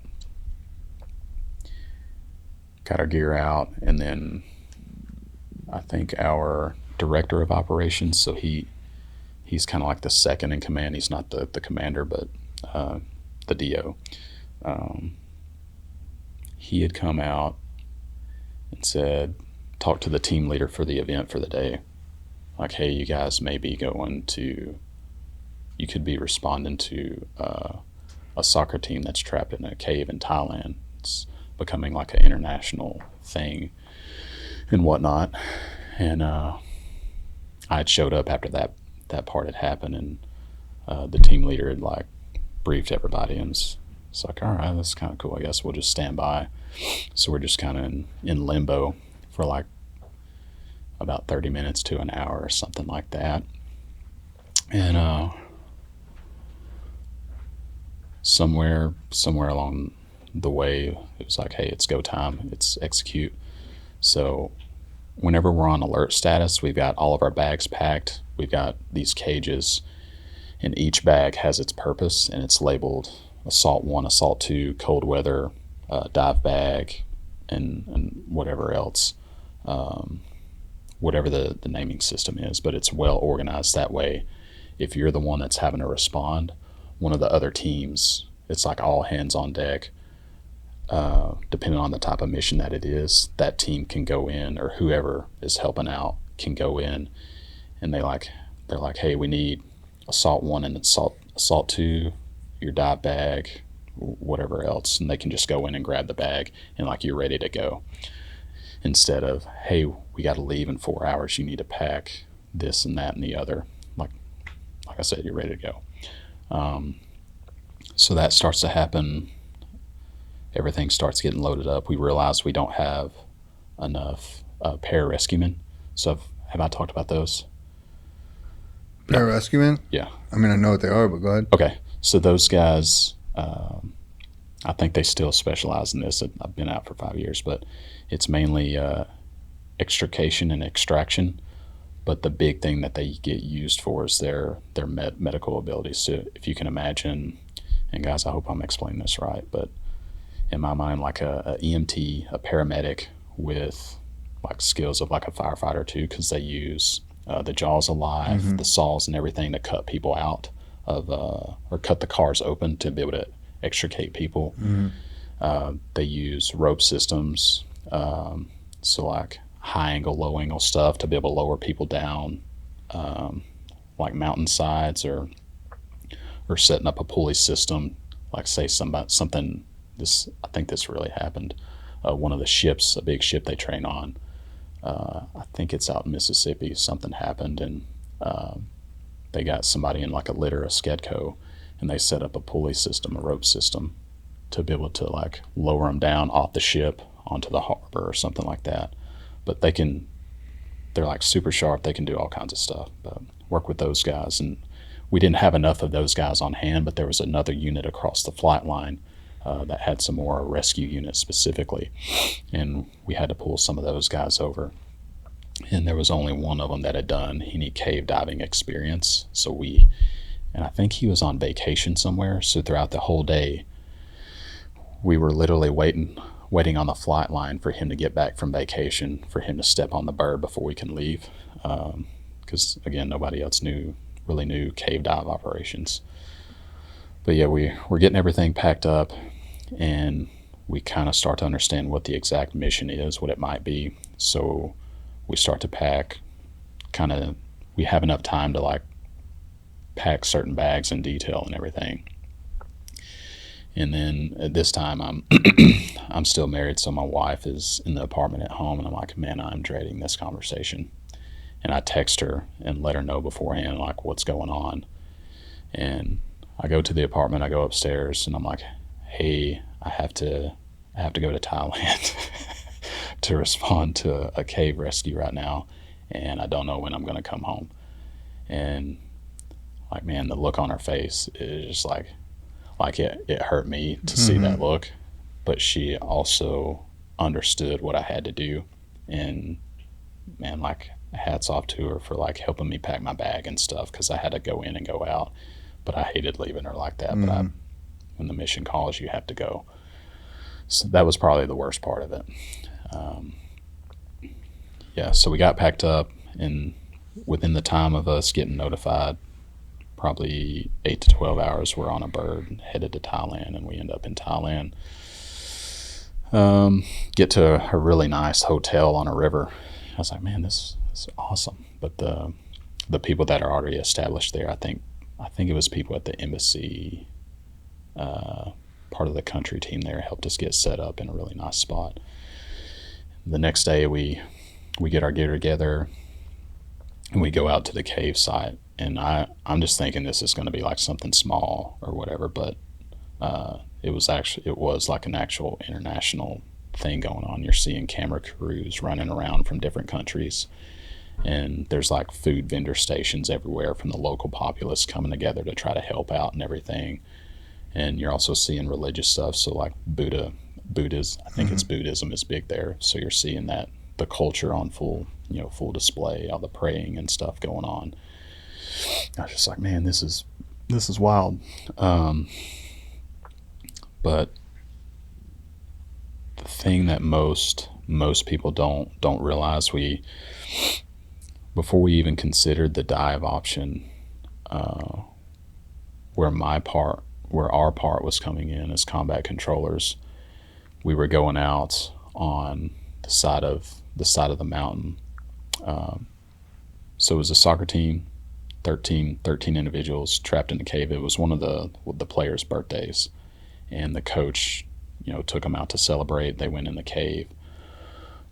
Got our gear out, and then I think our director of operations, so he's kind of like the second in command. He's not the commander, but the DO. He had come out and said, talk to the team leader for the event for the day. Like, hey, you guys may be you could be responding to a soccer team that's trapped in a cave in Thailand. It's becoming like an international thing and whatnot. And I had showed up after that part had happened, and the team leader had like briefed everybody, and it's like, all right, that's kind of cool. I guess we'll just stand by. So we're just kind of in limbo for like about 30 minutes to an hour or something like that. And somewhere along the way, it was like, hey, it's go time, it's execute. So whenever we're on alert status, we've got all of our bags packed. We've got these cages, and each bag has its purpose, and it's labeled Assault 1, Assault 2, cold weather, dive bag, and whatever else, whatever the naming system is. But it's well organized that way. If you're the one that's having to respond, one of the other teams, it's like all hands on deck. Depending on the type of mission that it is, that team can go in, or whoever is helping out can go in, and they're like, hey, we need Assault 1 and Assault 2, your dive bag, whatever else, and they can just go in and grab the bag, and like, you're ready to go. Instead of, hey, we got to leave in 4 hours, you need to pack this and that and the other. Like I said, you're ready to go. So that starts to happen. Everything starts getting loaded up. We realize we don't have enough pararescuemen. So have I talked about those? Pararescuemen? Yeah. I mean, I know what they are, but go ahead. Okay. So those guys, I think they still specialize in this. I've been out for 5 years, but it's mainly extrication and extraction. But the big thing that they get used for is their medical abilities. So if you can imagine, and guys, I hope I'm explaining this right, but in my mind, like a EMT, a paramedic with like skills of like a firefighter too, because they use the jaws alive, the saws and everything to cut people out of, or cut the cars open to be able to extricate people. They use rope systems, so like high angle, low angle stuff to be able to lower people down, like mountainsides, or setting up a pulley system. Like say something. This I think this really happened. One of the ships, a big ship they train on. I think it's out in Mississippi. Something happened, and they got somebody in like a litter, a skedco, and they set up a pulley system, a rope system, to be able to like lower them down off the ship onto the harbor or something like that. But they're like super sharp. They can do all kinds of stuff. But work with those guys, and we didn't have enough of those guys on hand. But there was another unit across the flight line that had some more rescue units specifically, and we had to pull some of those guys over. And there was only one of them that had done any cave diving experience. And I think he was on vacation somewhere. So throughout the whole day, we were literally waiting on the flight line for him to get back from vacation, for him to step on the bird before we can leave. Because again, nobody else really knew cave dive operations. But yeah, we're getting everything packed up, and we kind of start to understand what the exact mission is, what it might be. So we start to pack, we have enough time to like pack certain bags in detail and everything. And then at this time, I'm still married, so my wife is in the apartment at home, and I'm like, man, I'm dreading this conversation. And I text her and let her know beforehand, like, what's going on. And I go to the apartment, I go upstairs, and I'm like, hey, I have to go to Thailand to respond to a cave rescue right now, and I don't know when I'm going to come home. And like, man, the look on her face is just like it hurt me to see that look, but she also understood what I had to do. And man, like, hats off to her for like helping me pack my bag and stuff, because I had to go in and go out, but I hated leaving her like that. But when the mission calls, you have to go. So that was probably the worst part of it. Yeah, so we got packed up, and within the time of us getting notified, probably 8 to 12 hours, we're on a bird headed to Thailand, and we end up in Thailand. Get to a really nice hotel on a river. I was like, man, this is awesome. But the people that are already established there, I think it was people at the embassy, part of the country team there, helped us get set up in a really nice spot. The next day we get our gear together and we go out to the cave site. And I'm just thinking this is going to be like something small or whatever, but it was like an actual international thing going on. You're seeing camera crews running around from different countries, and there's like food vendor stations everywhere from the local populace coming together to try to help out and everything. And you're also seeing religious stuff, so like Buddhism, I think it's Buddhism is big there. So you're seeing that the culture on full display, all the praying and stuff going on. I was just like, man, this is wild. But the thing that most people don't realize, before we even considered the dive option, where our part was coming in as combat controllers, we were going out on the side of the mountain. So it was a soccer team, 13 individuals trapped in the cave. It was one of the players' birthdays, and the coach, took them out to celebrate. They went in the cave.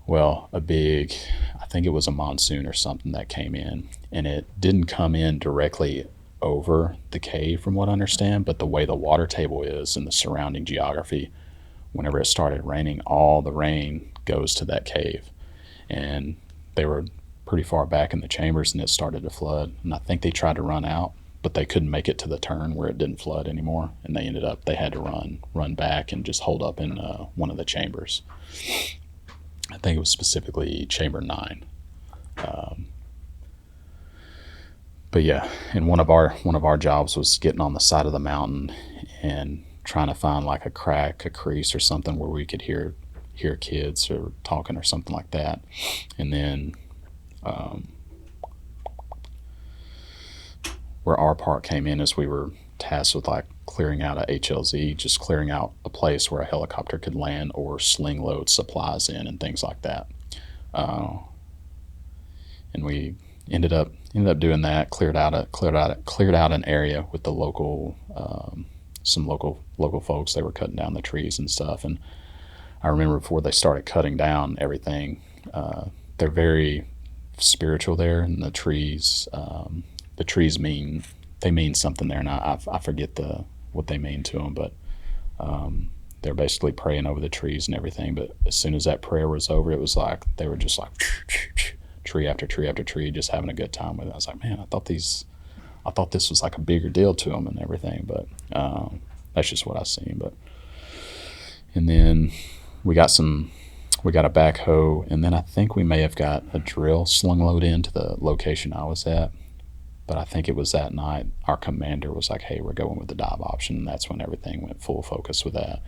Well, I think it was a monsoon or something that came in, and it didn't come in directly over the cave from what I understand, but the way the water table is and the surrounding geography, whenever it started raining, all the rain goes to that cave. And they were pretty far back in the chambers, and it started to flood. And I think they tried to run out, but they couldn't make it to the turn where it didn't flood anymore. And they had to run back and just hold up in one of the chambers. I think it was specifically chamber 9. But yeah, and one of our jobs was getting on the side of the mountain and trying to find like a crack, a crease or something where we could hear kids or talking or something like that. And then where our part came in is we were tasked with like clearing out a HLZ, just clearing out a place where a helicopter could land or sling load supplies in and things like that. And we ended up doing that. Cleared out an area with the local some local folks. They were cutting down the trees and stuff. And I remember before they started cutting down everything, they're very spiritual there, and the trees mean something there, and I forget what they mean to them, but they're basically praying over the trees and everything. But as soon as that prayer was over, it was like they were just like tree after tree after tree, just having a good time with it. I was like, man, I thought this was like a bigger deal to them and everything, but that's just what I seen. But and then we got a backhoe, and then I think we may have got a drill slung load into the location I was at. But I think it was that night our commander was like, hey, we're going with the dive option. And that's when everything went full focus with that.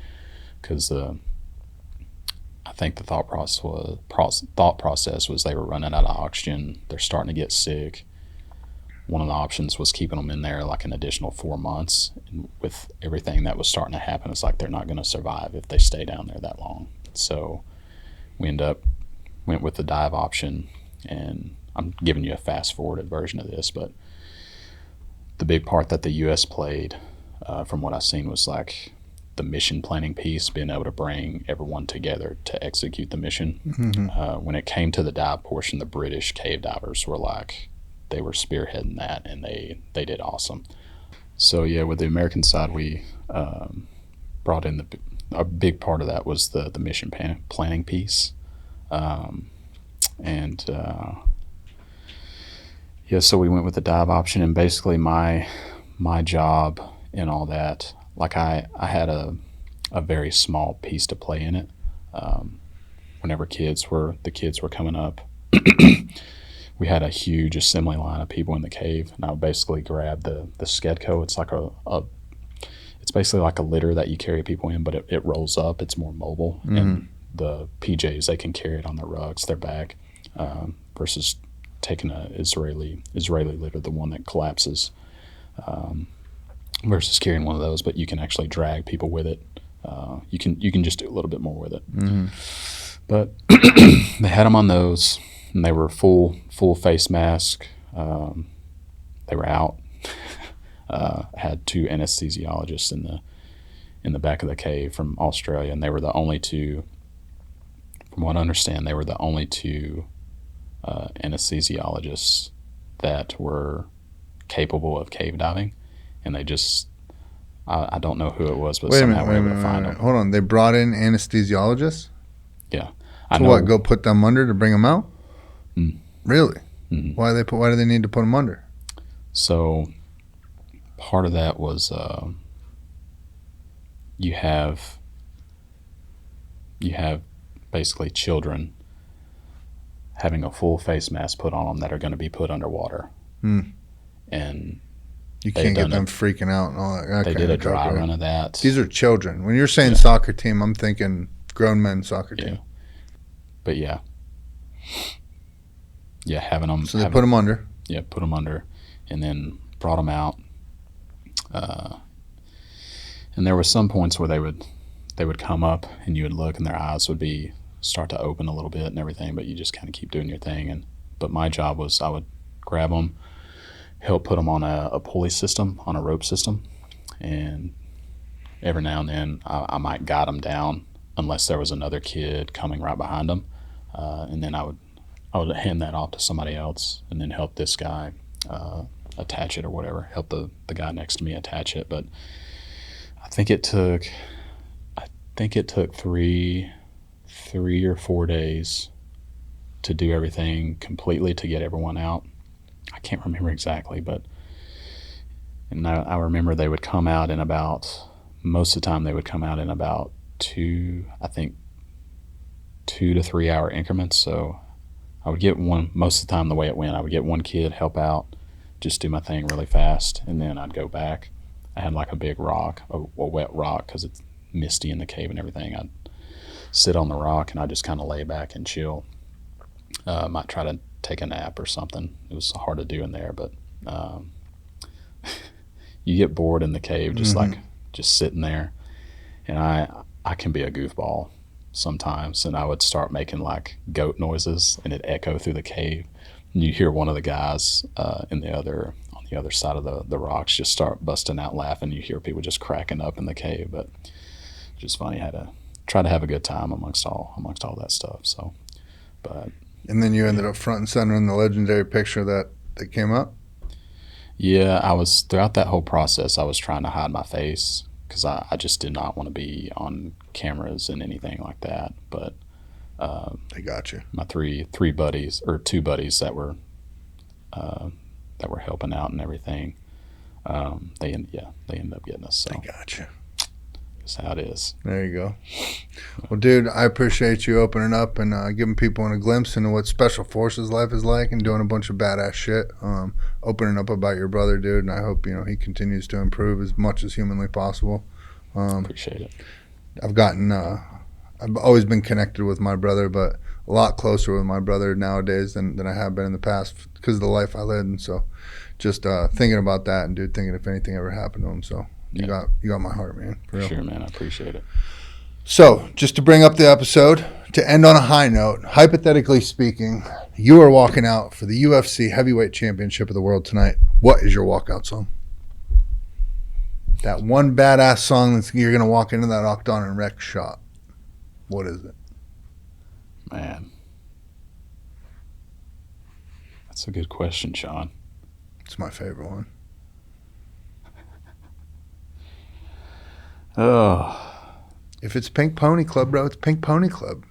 Because I think the thought process was they were running out of oxygen. They're starting to get sick. One of the options was keeping them in there like an additional 4 months. And with everything that was starting to happen, it's like they're not going to survive if they stay down there that long. So we went with the dive option, and I'm giving you a fast-forwarded version of this, but the big part that the U.S. played, from what I've seen, was like the mission planning piece, being able to bring everyone together to execute the mission. Mm-hmm. When it came to the dive portion, the British cave divers were they were spearheading that, and they did awesome. So yeah, with the American side, we brought in a big part of that was the mission planning piece, yeah, so we went with the dive option, and basically my job in all that, like I had a very small piece to play in it. Whenever the kids were coming up, we had a huge assembly line of people in the cave, and I would basically grab the Skedco. It's like it's basically like a litter that you carry people in, but it rolls up. It's more mobile, mm-hmm. And the PJs, they can carry it on their rugs, their back, versus taking a Israeli litter, the one that collapses, versus carrying one of those. But you can actually drag people with it. You can just do a little bit more with it. Mm-hmm. But they had them on those, and they were full face mask. They were out. Had 2 anesthesiologists in the back of the cave from Australia, and they were the only 2. From what I understand, they were the only 2 anesthesiologists that were capable of cave diving, and they just I don't know who it was, but somehow we were able to find them. Hold on, they brought in anesthesiologists? Yeah. What, go put them under to bring them out? Mm. Really? Mm-hmm. Why do they need to put them under? So part of that was you have basically children having a full face mask put on them that are going to be put underwater. Mm. And you can't get them freaking out and all that. Okay, they did a dry run of that. These are children. When you're saying soccer team, I'm thinking grown men soccer team. But yeah, having them. So they put them under. Yeah, put them under, and then brought them out. And there were some points where they would come up, and you would look, and their eyes would start to open a little bit and everything. But you just kind of keep doing your thing. But my job was I would grab them, help put them on a pulley system, on a rope system, and every now and then I might guide them down unless there was another kid coming right behind them, and then I would hand that off to somebody else, and then help this guy attach it or whatever, help the guy next to me attach it. But I think it took 3 or 4 days to do everything completely, to get everyone out. I can't remember exactly, but I remember they would come out in about, most of the time they would come out in about 2 to 3 hour increments. So I would get one, most of the time the way it went, I would get one kid, help out, just do my thing really fast, and then I'd go back. I had like a big rock, a wet rock, because it's misty in the cave and everything. I'd sit on the rock and I'd just kind of lay back and chill. Might try to take a nap or something. It was hard to do in there, but you get bored in the cave, just mm-hmm. like just sitting there. And I can be a goofball sometimes, and I would start making like goat noises, and it echo through the cave. And you hear one of the guys on the other side of the rocks just start busting out laughing. You hear people just cracking up in the cave, but just funny. I had to try to have a good time amongst all that stuff. So, but And then you ended up front and center in the legendary picture that came up. yeah, I was throughout that whole process. I was trying to hide my face because I just did not want to be on cameras and anything like that. But They got you. my three buddies, or two buddies that were helping out and everything, they ended up getting us. So They got you. that's how it is. There you go. Well, dude, I appreciate you opening up and giving people a glimpse into what Special Forces life is like and doing a bunch of badass shit. Opening up about your brother, dude, and I hope he continues to improve as much as humanly possible. Appreciate it. I've always been connected with my brother, but a lot closer with my brother nowadays than I have been in the past because of the life I led. And so just thinking about that, and dude, thinking if anything ever happened to him. So you got my heart, man. For real. Sure, man. I appreciate it. So just to bring up the episode, to end on a high note, hypothetically speaking, you are walking out for the UFC Heavyweight Championship of the world tonight. What is your walkout song? That one badass song that you're going to walk into that octagon and wreck shot. What is it? Man, that's a good question, Shawn. It's my favorite one. Oh, If it's Pink Pony Club, bro, it's Pink Pony Club.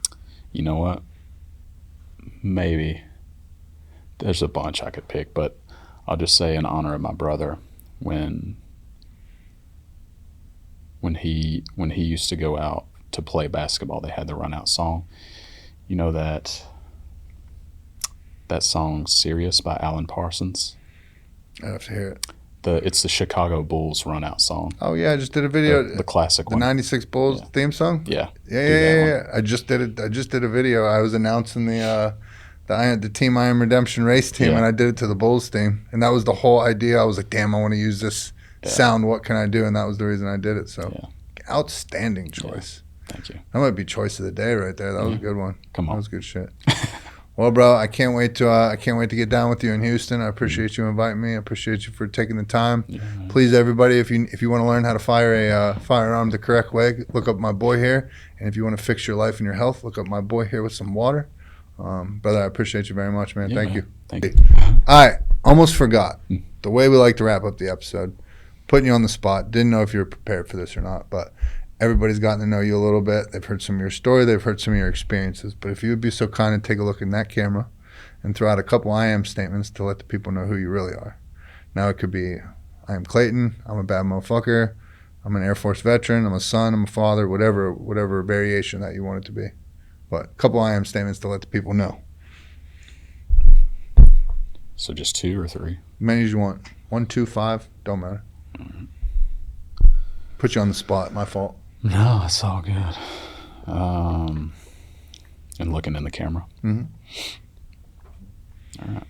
you know what? Maybe there's a bunch I could pick, but I'll just say in honor of my brother, when he used to go out to play basketball, they had the run out song. You know that song "Serious" by Alan Parsons? I have to hear it. It's the Chicago Bulls run out song. Oh, yeah, I just did a video. The classic The one. 96 Bulls theme song? Yeah. Yeah. I just did it. I just did a video. I was announcing the Team I Am Redemption race team, and I did it to the Bulls team. And that was the whole idea. I was like, damn, I want to use this sound. What can I do? And that was the reason I did it. So, outstanding choice. Yeah. Thank you. That might be choice of the day right there. That was a good one. Come on. That was good shit. Well, bro, I can't wait to get down with you in Houston. I appreciate you inviting me. I appreciate you for taking the time. Yeah. Please, everybody, if you want to learn how to fire a firearm the correct way, look up my boy here. And if you want to fix your life and your health, look up my boy here with some water. Brother, I appreciate you very much, man. Thank you. Thank you. All right, almost forgot. The way we like to wrap up the episode, putting you on the spot. Didn't know if you were prepared for this or not, but everybody's gotten to know you a little bit. They've heard some of your story. They've heard some of your experiences. But if you would be so kind and take a look in that camera and throw out a couple I am statements to let the people know who you really are. Now it could be, I am Clayton. I'm a bad motherfucker. I'm an Air Force veteran. I'm a son. I'm a father. Whatever variation that you want it to be. But a couple I am statements to let the people know. So just 2 or 3? Many as you want. 1, 2, 5. Don't matter. Put you on the spot. My fault. No, it's all good. And looking in the camera. Mm-hmm. All right.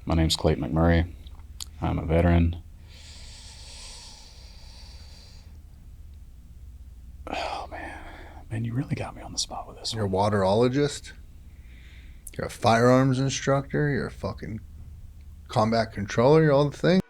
My name's Clayton McMurray. I'm a veteran. Oh, man, you really got me on the spot with this You're a one. waterologist. You're a firearms instructor. You're a fucking combat controller. You're all the things.